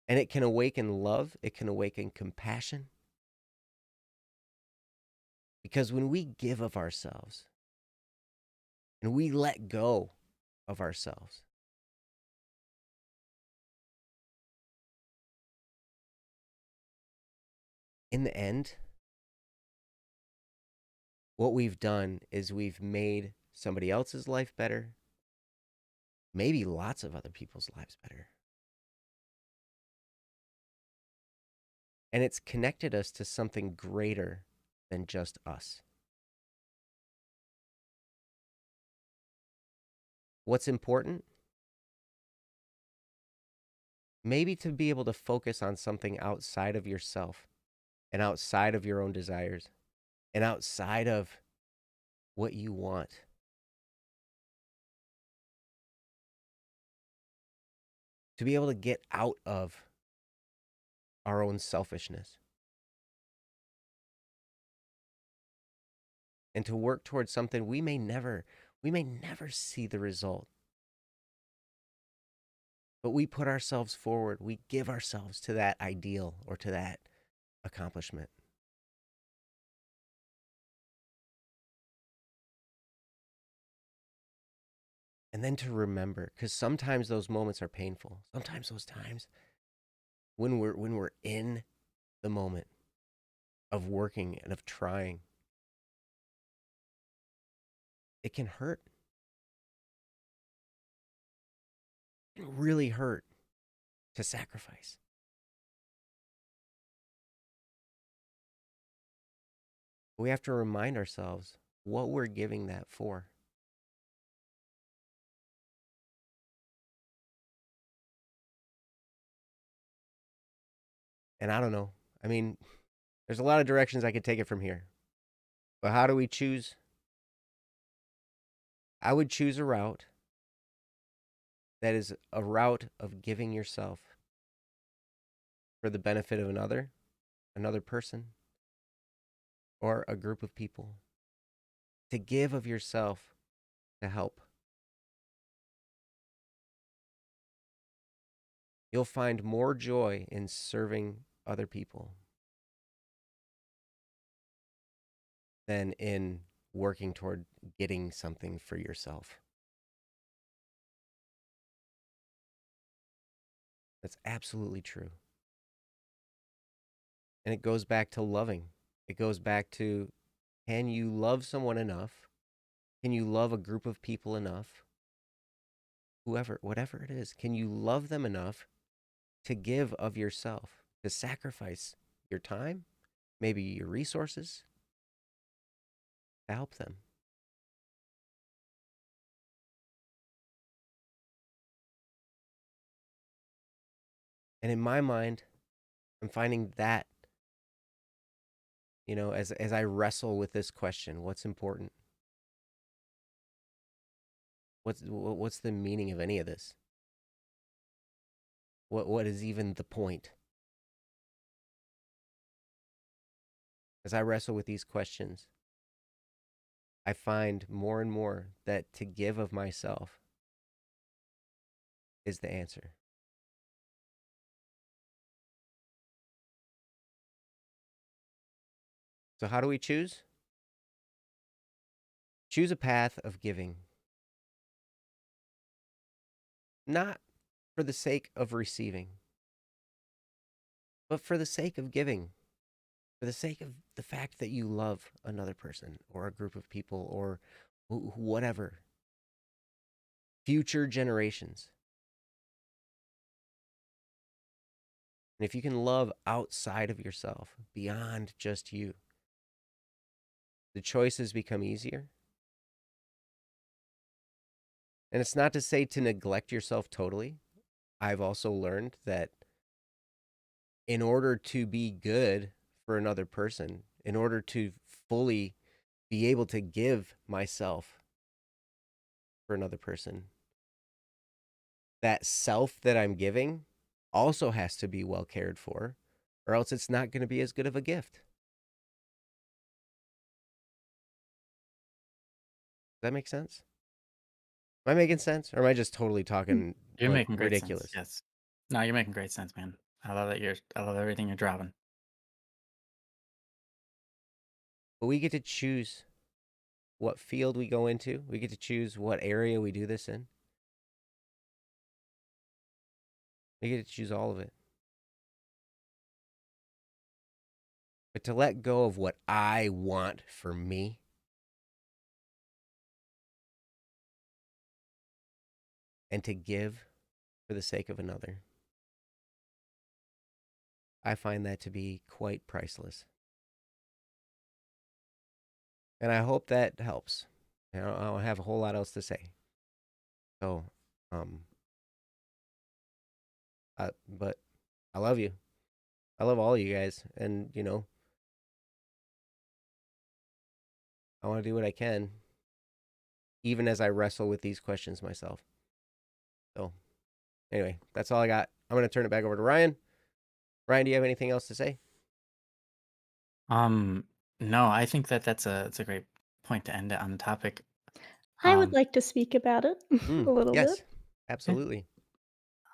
And it can awaken love. It can awaken compassion. Because when we give of ourselves and we let go of ourselves, in the end, what we've done is we've made somebody else's life better, maybe lots of other people's lives better. And it's connected us to something greater than just us. what's important? Maybe to be able to focus on something outside of yourself and outside of your own desires and outside of what you want. To be able to get out of our own selfishness and to work towards something we may never see the result. But we put ourselves forward. We give ourselves to that ideal or to that accomplishment. And then to remember, because sometimes those moments are painful. Sometimes those times when we're in the moment of working and of trying, it can hurt. It can really hurt to sacrifice. We have to remind ourselves what we're giving that for. And I don't know. I mean, there's a lot of directions I could take it from here. But how do we choose? I would choose a route that is a route of giving yourself for the benefit of another person, or a group of people. To give of yourself to help. You'll find more joy in serving other people than in working toward getting something for yourself. That's absolutely true. And it goes back to loving. It goes back to, can you love someone enough? Can you love a group of people enough? Whatever it is, can you love them enough to give of yourself, to sacrifice your time, maybe your resources, to help them? And in my mind, I'm finding that, as I wrestle with this question, what's important? What's the meaning of any of this? What is even the point? As I wrestle with these questions, I find more and more that to give of myself is the answer. So how do we choose? Choose a path of giving. Not for the sake of receiving, but for the sake of giving. For the sake of the fact that you love another person or a group of people or whatever. Future generations. And if you can love outside of yourself, beyond just you, the choices become easier. And it's not to say to neglect yourself totally. I've also learned that in order to be good for another person, in order to fully be able to give myself for another person, that self that I'm giving also has to be well cared for, or else it's not going to be as good of a gift. Does that make sense? Am I making sense? Or am I just totally talking You're making great ridiculous? sense. Yes. No, you're making great sense, man. I love everything you're dropping. But we get to choose what field we go into. We get to choose what area we do this in. We get to choose all of it. But to let go of what I want for me and to give for the sake of another, I find that to be quite priceless. And I hope that helps. I don't have a whole lot else to say. So, um, but I love you. I love all you guys, and I want to do what I can, even as I wrestle with these questions myself. So, anyway, that's all I got. I'm gonna turn it back over to Ryan. Ryan, do you have anything else to say? Um, no, I think that that's a great point to end it on the topic. I would Um, like to speak about it a little bit. Yes, yeah, absolutely.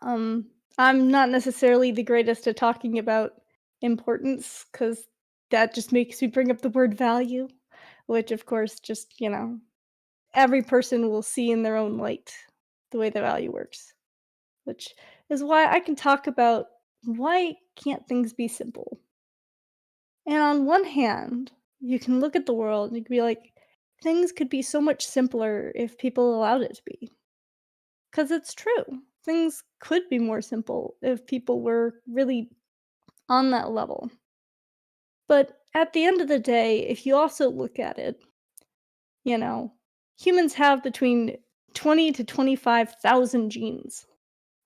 Um, I'm not necessarily the greatest at talking about importance because that just makes me bring up the word value, which, of course, just, every person will see in their own light the way the value works, which is why I can talk about why can't things be simple. And on one hand, you can look at the world and you can be like, things could be so much simpler if people allowed it to be. Because it's true. Things could be more simple if people were really on that level. But at the end of the day, if you also look at it, you know, humans have between 20 to 25,000 genes,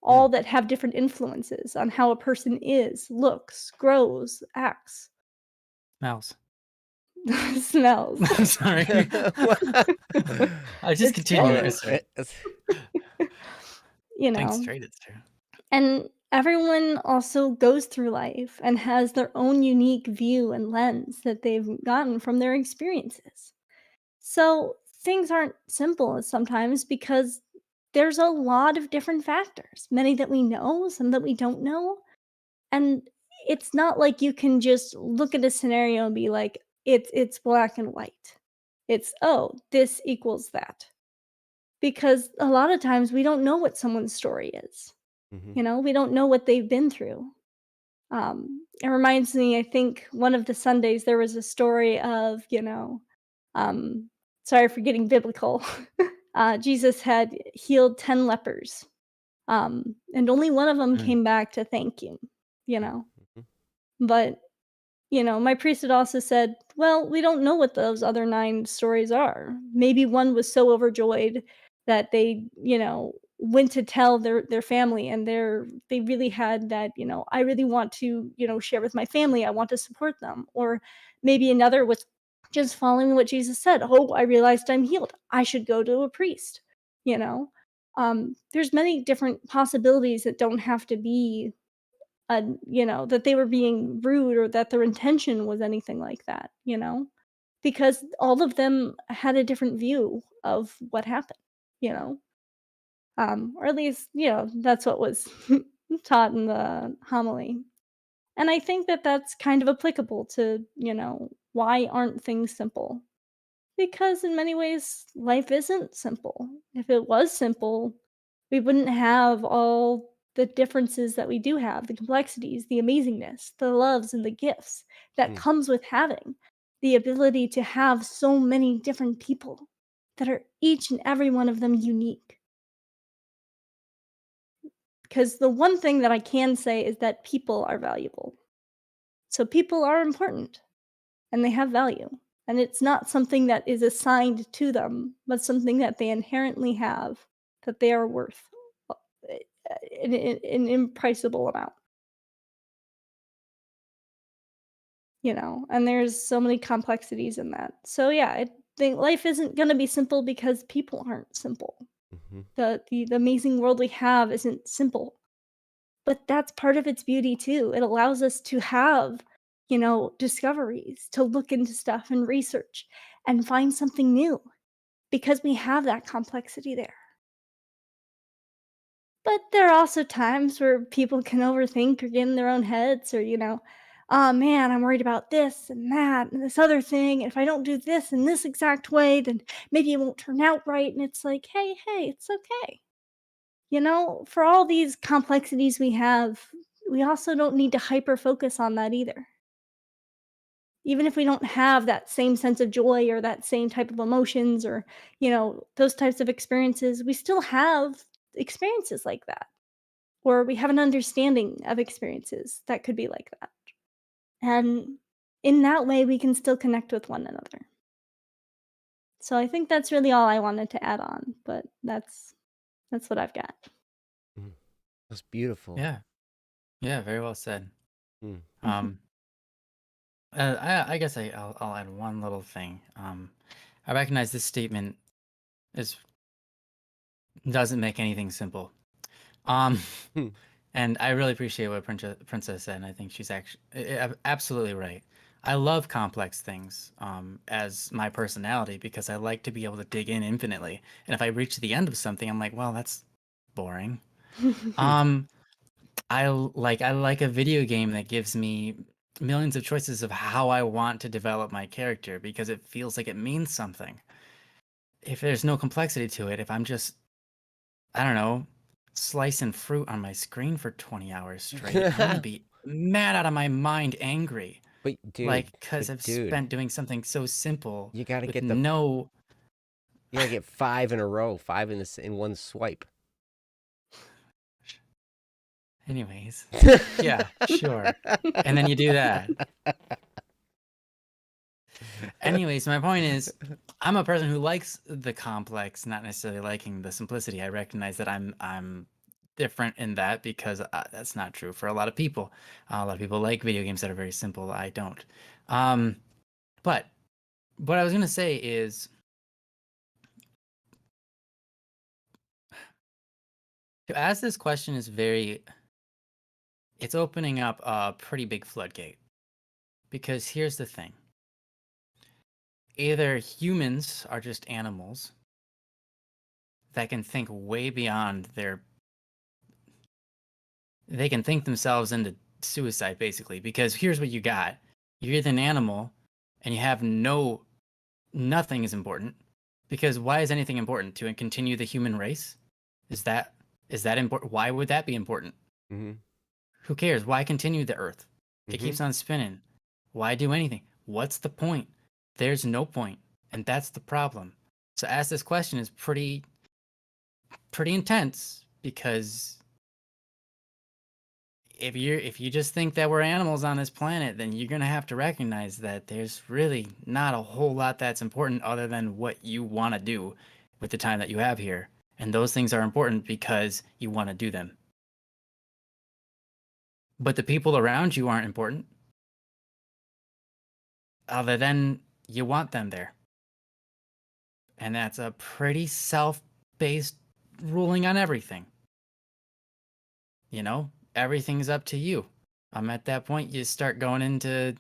Mm. all that have different influences on how a person is, looks, grows, acts, mouse. smells. I'm sorry. I just It's continue. true. It's right. You Thanks, know, straight. It's true. and everyone also goes through life and has their own unique view and lens that they've gotten from their experiences. So things aren't simple sometimes because there's a lot of different factors, many that we know, some that we don't know. And it's not like you can just look at a scenario and be like, it's black and white. It's, oh, this equals that. Because a lot of times we don't know what someone's story is. Hmm. We don't know what they've been through. It reminds me, I think one of the Sundays there was a story of, um, sorry for getting biblical. Jesus had healed 10 lepers, and only one of them Mm. came back to thank him, you know. Hmm. But my priest had also said, "Well, we don't know what those other 9 stories are. Maybe one was so overjoyed that they, went to tell their family and they really had that, I really want to, share with my family. I want to support them." Or maybe another was just following what Jesus said. "Oh, I realized I'm healed. I should go to a priest." You know? There's many different possibilities that don't have to be that they were being rude or that their intention was anything like that, because all of them had a different view of what happened, you know, or at least, that's what was taught in the homily. And I think that that's kind of applicable to, why aren't things simple? Because in many ways, life isn't simple. If it was simple, we wouldn't have all the differences that we do have, the complexities, the amazingness, the loves, and the gifts that Mm. comes with having the ability to have so many different people that are each and every one of them unique. Because the one thing that I can say is that people are valuable. So people are important. And they have value. And it's not something that is assigned to them, but something that they inherently have that they are worth uh, an impriceable amount, and there's so many complexities in that. So yeah, I think life isn't going to be simple because people aren't simple. Hmm. The amazing world we have isn't simple. But that's part of its beauty too. It allows us to have, discoveries, to look into stuff and research and find something new because we have that complexity there. But there are also times where people can overthink or get in their own heads or, oh man, I'm worried about this and that and this other thing. And if I don't do this in this exact way, then maybe it won't turn out right. And it's like, hey, it's okay. For all these complexities we have, we also don't need to hyper focus on that either. Even if we don't have that same sense of joy or that same type of emotions or, those types of experiences, we still have experiences like that. Or we have an understanding of experiences that could be like that. And in that way, we can still connect with one another. So I think that's really all I wanted to add on, but that's That's what I've got. That's beautiful. Yeah. Yeah, very well said. Mm. Um, I guess I'll add one little thing. I recognize this statement is doesn't make anything simple. Um, Hmm. and I really appreciate what Princess said, and I think she's actually absolutely right. I love complex things as my personality because I like to be able to dig in infinitely. And if I reach the end of something, I'm like, well, that's boring. Um, I like a video game that gives me millions of choices of how I want to develop my character because it feels like it means something. If there's no complexity to it, if I'm just, I don't know, slicing fruit on my screen for 20 hours straight, I'm gonna be mad out of my mind, angry. But Like, dude, because I've dude, spent doing something so simple you gotta with get the no. you gotta get 5 in a row, 5 in one swipe. Anyways, yeah, sure. And then you do that. Anyways, my point is, I'm a person who likes the complex, not necessarily liking the simplicity. I recognize that I'm different in that because that's not true for a lot of people. A lot of people like video games that are very simple. I don't. But what I was gonna say is, to ask this question is it's opening up a pretty big floodgate. Because here's the thing: either humans are just animals that can think way beyond they can think themselves into suicide, basically. Because here's what you got: you're either an animal and you have nothing is important. Because why is anything important? To continue the human race? Is that important? Why would that be important? Mm-hmm. Who cares? Why continue the earth? It Mm-hmm. keeps on spinning. Why do anything? What's the point? There's no point, and that's the problem. So ask this question is pretty intense, because if you just think that we're animals on this planet, then you're going to have to recognize that there's really not a whole lot that's important other than what you want to do with the time that you have here. And those things are important because you want to do them. But the people around you aren't important other than you want them there. And that's a pretty self-based ruling on everything. You know, everything's up to you. At that point, you start going into,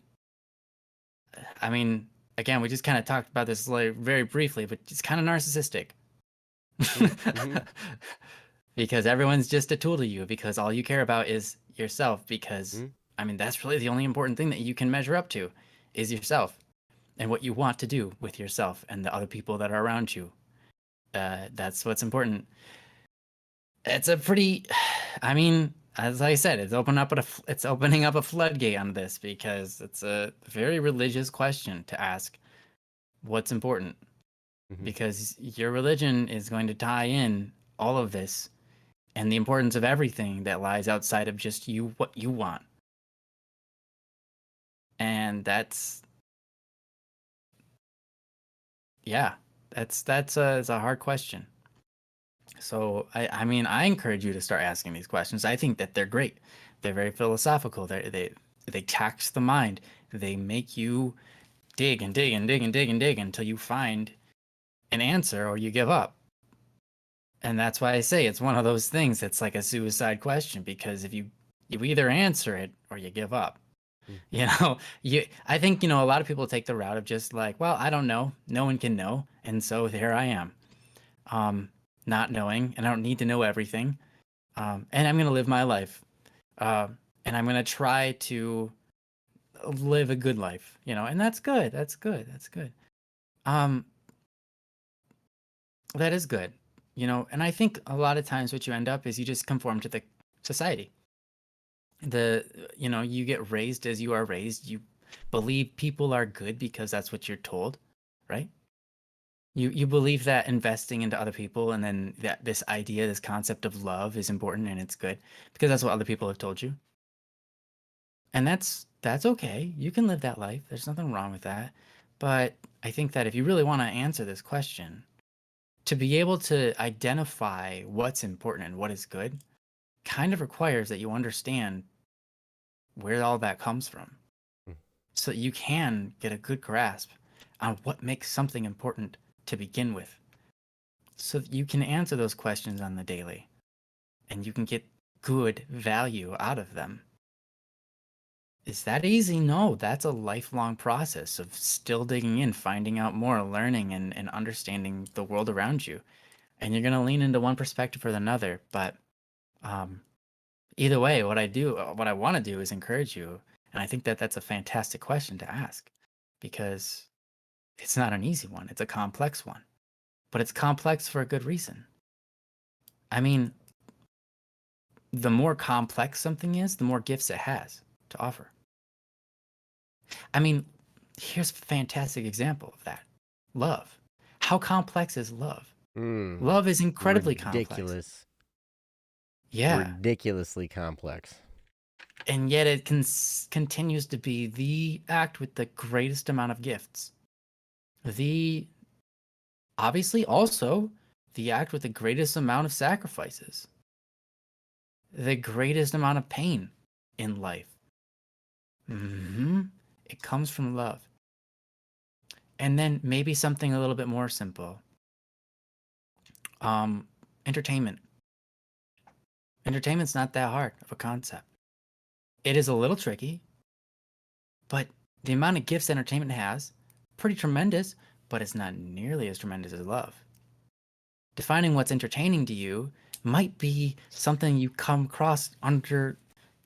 I mean, again, we just kind of talked about this like very briefly, but it's kind of narcissistic. Mm-hmm. Because everyone's just a tool to you, because all you care about is yourself. Because, Mm-hmm. I mean, that's really the only important thing that you can measure up to is yourself and what you want to do with yourself and the other people that are around you. That's what's important. It's a pretty, I mean, as I said, it's opening up a floodgate on this, because it's a very religious question to ask what's important, Mm-hmm. because your religion is going to tie in all of this and the importance of everything that lies outside of just you, what you want. And that's, yeah, it's a hard question. So I mean, I encourage you to start asking these questions. I think that they're great. They're very philosophical. They tax the mind. They make you dig and dig and dig and dig and dig until you find an answer or you give up. And that's why I say it's one of those things that's like a suicide question, because if you either answer it or you give up. You know, I think, a lot of people take the route of just like, well, I don't know. No one can know. And so here I am. Not knowing, and I don't need to know everything. And I'm gonna live my life, and I'm gonna try to live a good life, and that's good. That's good. That's good. Um, that is good, And I think a lot of times what you end up is you just conform to the society. You get raised as you are raised. You believe people are good because that's what you're told, right? You believe that investing into other people, and then that this concept of love is important and it's good because that's what other people have told you. And that's okay. You can live that life. There's nothing wrong with that. But I think that if you really want to answer this question, to be able to identify what's important and what is good kind of requires that you understand where all that comes from, Mm. so that you can get a good grasp on what makes something important to begin with, so that you can answer those questions on the daily and you can get good value out of them. Is that easy? No, that's a lifelong process of still digging in, finding out more, learning, and understanding the world around you. And you're going to lean into one perspective or another. But um, either way, what I want to do is encourage you. And I think that that's a fantastic question to ask, because it's not an easy one. It's a complex one, but it's complex for a good reason. I mean, the more complex something is, the more gifts it has to offer. I mean, here's a fantastic example of that. Love. How complex is love? Mm. Love is incredibly complex. Ridiculous. Yeah. Ridiculously complex. And yet it continues to be the act with the greatest amount of gifts. Obviously also the act with the greatest amount of sacrifices. The greatest amount of pain in life. It comes from love. And then maybe something a little bit more simple. Entertainment. Entertainment's not that hard of a concept. It is a little tricky, but the amount of gifts entertainment has, pretty tremendous, but it's not nearly as tremendous as love. Defining what's entertaining to you might be something you come across under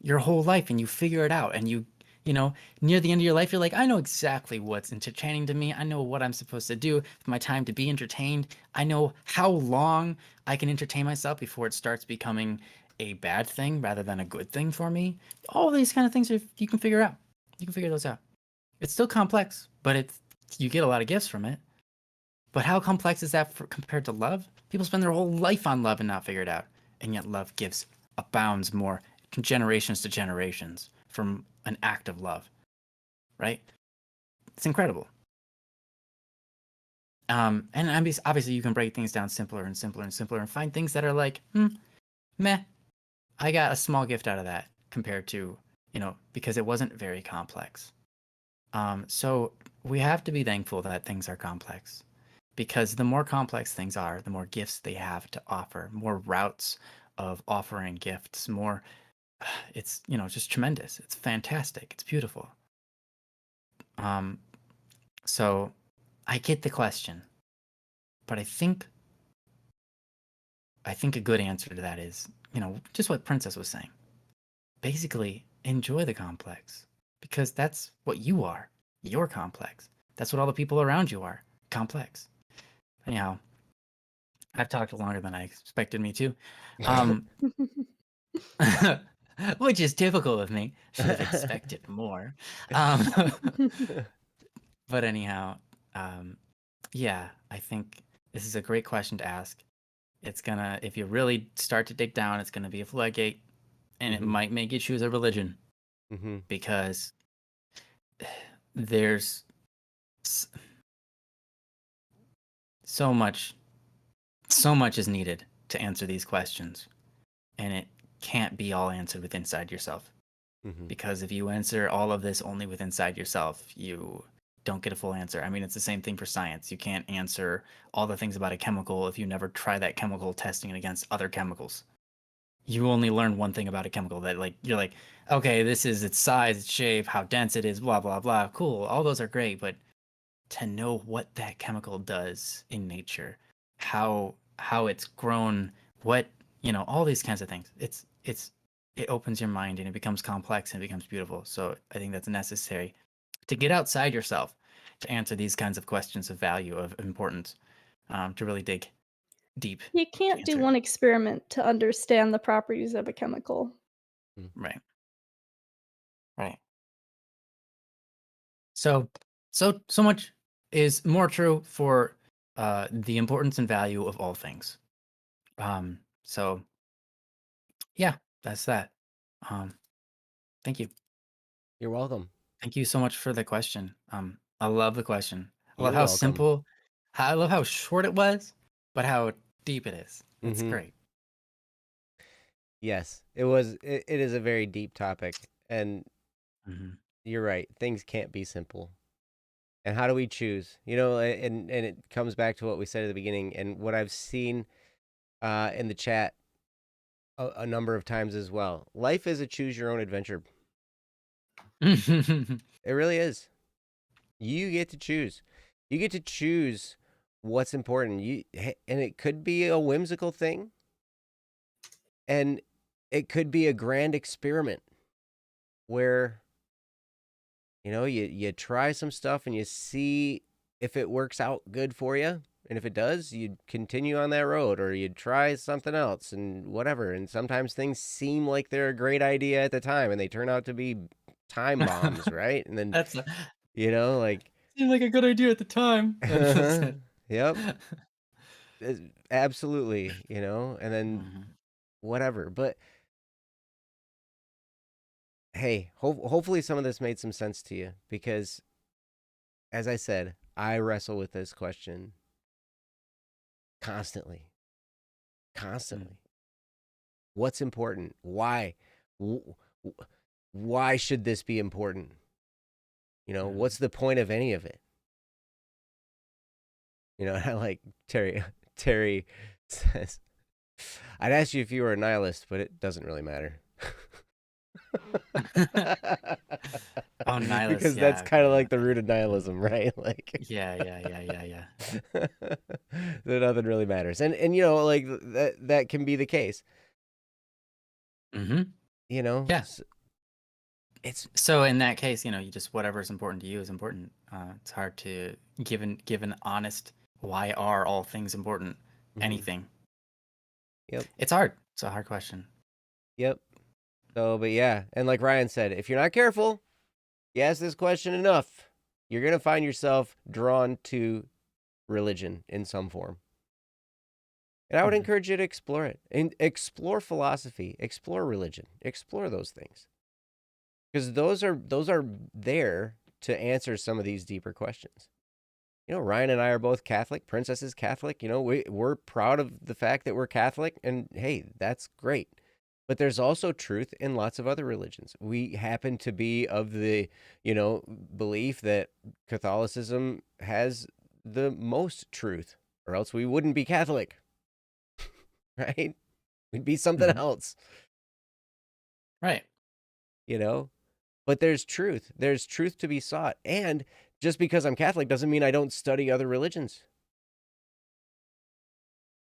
your whole life and you figure it out, and you know, near the end of your life, you're like, I know exactly what's entertaining to me. I know what I'm supposed to do with my time to be entertained. I know how long I can entertain myself before it starts becoming a bad thing rather than a good thing for me. All these kind of things you can figure out. You can figure those out. It's still complex, but you get a lot of gifts from it. But how complex is that compared to love? People spend their whole life on love and not figure it out. And yet love abounds more generations to generations from an act of love, right? It's incredible. And obviously you can break things down simpler and simpler and simpler and find things that are like, meh, I got a small gift out of that compared to, because it wasn't very complex. So we have to be thankful that things are complex, because the more complex things are, the more gifts they have to offer, more routes of offering gifts, more, it's, just tremendous. It's fantastic. It's beautiful. So I get the question, but I think a good answer to that is, just what Princess was saying. Basically, enjoy the complex, because that's what you are. You're complex. That's what all the people around you are. Complex. Anyhow, I've talked longer than I expected me to. Which is typical of me. Should have expected more. But anyhow, yeah, I think this is a great question to ask. It's gonna, if you really start to dig down, it's gonna be a floodgate, and it might make you choose a religion, because there's so much is needed to answer these questions, and it can't be all answered with inside yourself. Because if you answer all of this only with inside yourself, you don't get a full answer. I mean, it's the same thing for science. You can't answer all the things about a chemical if you never try that chemical, testing it against other chemicals. You only learn one thing about a chemical, that you're like, okay, this is its size, its shape, how dense it is, blah, blah, blah. Cool. All those are great. But to know what that chemical does in nature, how it's grown, what, all these kinds of things, it opens your mind, and it becomes complex, and it becomes beautiful. So I think that's necessary to get outside yourself to answer these kinds of questions of value, of importance, to really dig deep. You can't do answer. one experiment to understand the properties of a chemical. Right. Right. So much is more true for the importance and value of all things. So yeah, that's that. Thank you. You're welcome. Thank you so much for the question. I love the question. I love You're how welcome. simple, I love how short it was, but how deep it is. It's Mm-hmm. great. Yes, it is a very deep topic, and Hmm. you're right. Things can't be simple. And how do we choose? And it comes back to what we said at the beginning, and what I've seen in the chat a number of times as well. Life is a choose your own adventure. It really is. You get to choose. You get to choose what's important. And it could be a whimsical thing, and it could be a grand experiment where you try some stuff and you see if it works out good for you. And if it does, you continue on that road, or you try something else and whatever. And sometimes things seem like they're a great idea at the time and they turn out to be time bombs, right? And then, That's like, seemed like a good idea at the time. And that's it. yep, absolutely, and then Mhm. whatever. But hey, hopefully some of this made some sense to you, because as I said, I wrestle with this question constantly. Constantly. What's important? Why? Why should this be important? What's the point of any of it? I like Terry. Terry says, I'd ask you if you were a nihilist, but it doesn't really matter. Oh, nihilist. Because Yeah, that's kind of okay. like the root of nihilism, right? Like, Yeah. that nothing really matters, and like that can be the case. Mm-hmm. Yeah. It's So in that case, you just whatever's important to you is important. It's hard to give an honest why are all things important? Anything. Yep. It's hard. It's a hard question. Yep. So, but yeah, and like Ryan said, if you're not careful, you ask this question enough, you're gonna find yourself drawn to religion in some form. And I would encourage you to explore it, and explore philosophy, explore religion, explore those things, because those are there to answer some of these deeper questions. Ryan and I are both Catholic. Princess is Catholic. We're proud of the fact that we're Catholic, and hey, that's great. But there's also truth in lots of other religions. We happen to be of the, belief that Catholicism has the most truth, or else we wouldn't be Catholic, right? We'd be something else, Right. But there's truth. There's truth to be sought. And just because I'm Catholic doesn't mean I don't study other religions.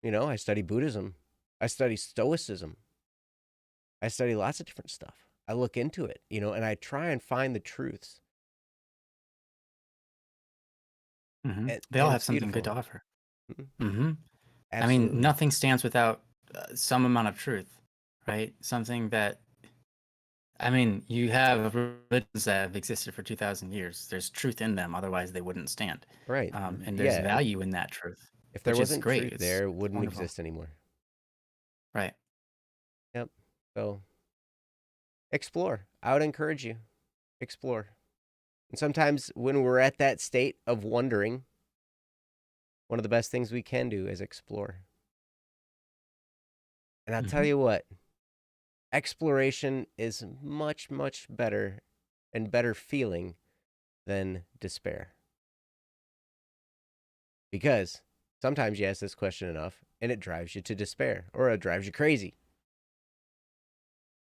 I study Buddhism. I study Stoicism. I study lots of different stuff. I look into it, and I try and find the truths. They all And have it's something good beautiful. to offer. Absolutely. I mean, nothing stands without some amount of truth, right? Something that, I mean, you have religions that have existed for 2,000 years. There's truth in them, otherwise they wouldn't stand. Right. And there's Yeah. value in that truth, If there which is wasn't great. truth It's there, it wouldn't wonderful. exist anymore. Right. Yep. So explore. I would encourage you. Explore. And sometimes when we're at that state of wondering, one of the best things we can do is explore. And I'll tell you what, exploration is much, much better and better feeling than despair. Because sometimes you ask this question enough and it drives you to despair, or it drives you crazy.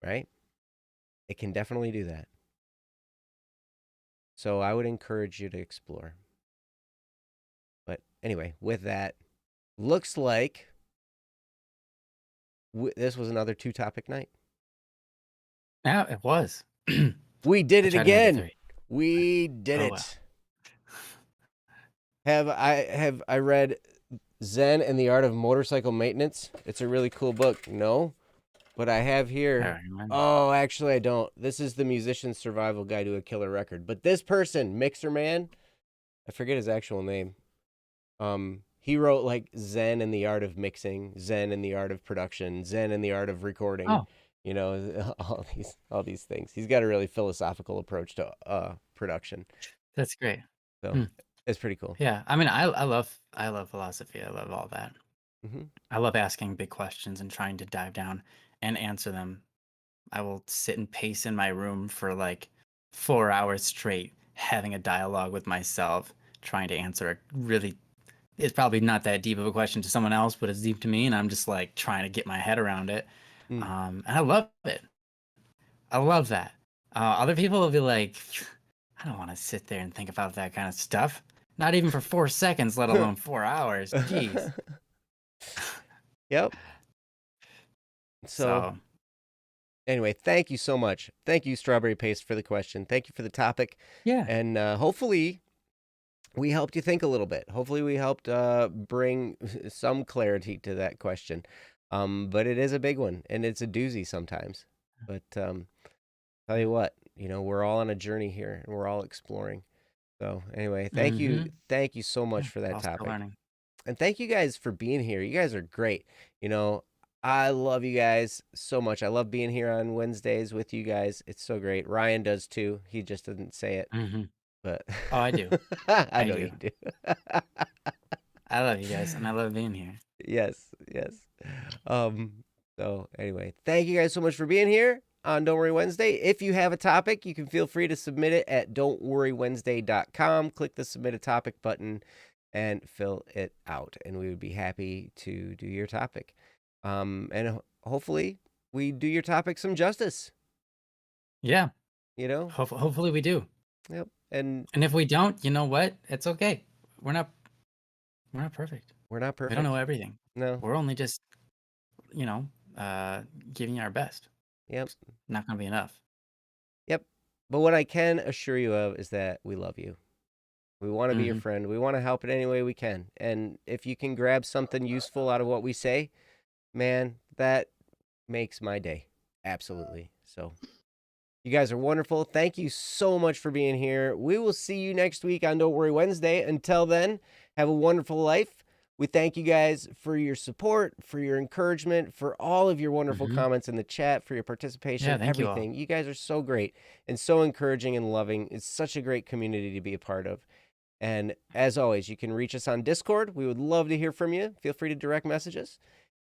Right? It can definitely do that. So I would encourage you to explore. But anyway, with that, looks like this was another 2-topic night. Yeah, it was. We did it again. We did it. Wow. Have I read Zen and the Art of Motorcycle Maintenance? It's a really cool book. No, but I have here. Oh, actually, I don't. This is The Musician's Survival Guide to a Killer Record. But this person, Mixer Man, I forget his actual name. He wrote like Zen and the Art of Mixing, Zen and the Art of Production, Zen and the Art of Recording. Oh. All these things. He's got a really philosophical approach to production. That's great. So it's pretty cool. Yeah, I mean, I love philosophy. I love all that. I love asking big questions and trying to dive down and answer them. I will sit and pace in my room for like 4 hours straight, having a dialogue with myself, trying to answer a really, it's probably not that deep of a question to someone else, but it's deep to me. And I'm just like trying to get my head around it. Mm. And I love it. I love that. Other people will be like, I don't want to sit there and think about that kind of stuff. Not even for 4 seconds, let alone 4 hours. Jeez. Yep. So So, anyway, thank you so much. Thank you, Strawberry Paste, for the question. Thank you for the topic. yeah. And hopefully we helped you think a little bit. Hopefully we helped bring some clarity to that question. But it is a big one, and it's a doozy sometimes. But tell you what, we're all on a journey here, and we're all exploring. So anyway, thank you so Yeah, much for that all still topic. learning. And thank you guys for being here. You guys are great. I love you guys so much. I love being here on Wednesdays with you guys. It's so great. Ryan does too. He just doesn't say it, but Oh, I do. I I know do. you do. I love you guys, and I love being here. Yes, yes. So anyway, thank you guys so much for being here on Don't Worry Wednesday. If you have a topic, you can feel free to submit it at don'tworrywednesday.com. Click the submit a topic button and fill it out, and we would be happy to do your topic. And hopefully we do your topic some justice. Yeah. You know? Hopefully we do. Yep. And if we don't, you know what? It's okay. We're not perfect. we're not perfect. We don't know everything. No. We're only just, giving you our best. Yep. It's not gonna be enough. Yep. But what I can assure you of is that we love you. We want to be your friend. We want to help in any way we can. And if you can grab something useful out of what we say, man, that makes my day. Absolutely. So you guys are wonderful. Thank you so much for being here. We will see you next week on Don't Worry Wednesday. Until then, have a wonderful life. We thank you guys for your support, for your encouragement, for all of your wonderful comments in the chat, for your participation, Yeah, thank you all. everything. You guys are so great and so encouraging and loving. It's such a great community to be a part of. And as always, you can reach us on Discord. We would love to hear from you. Feel free to direct message us.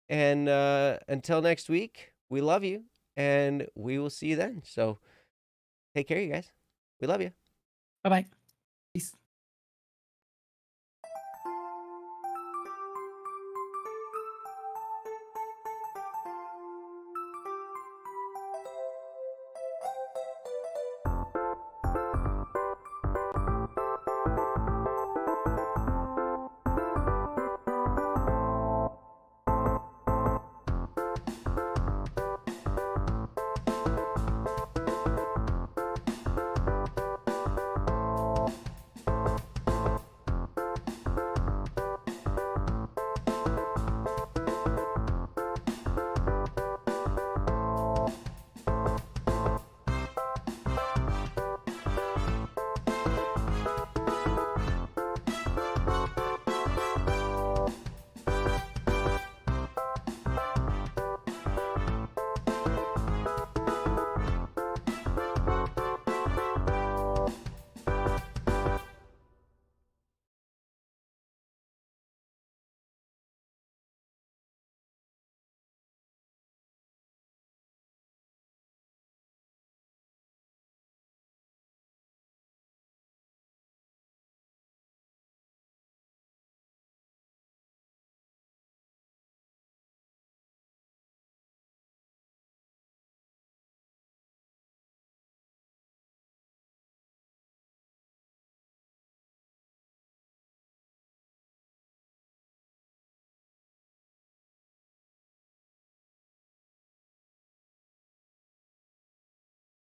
And until next week, we love you, and we will see you then. So take care, you guys. We love you. Bye-bye.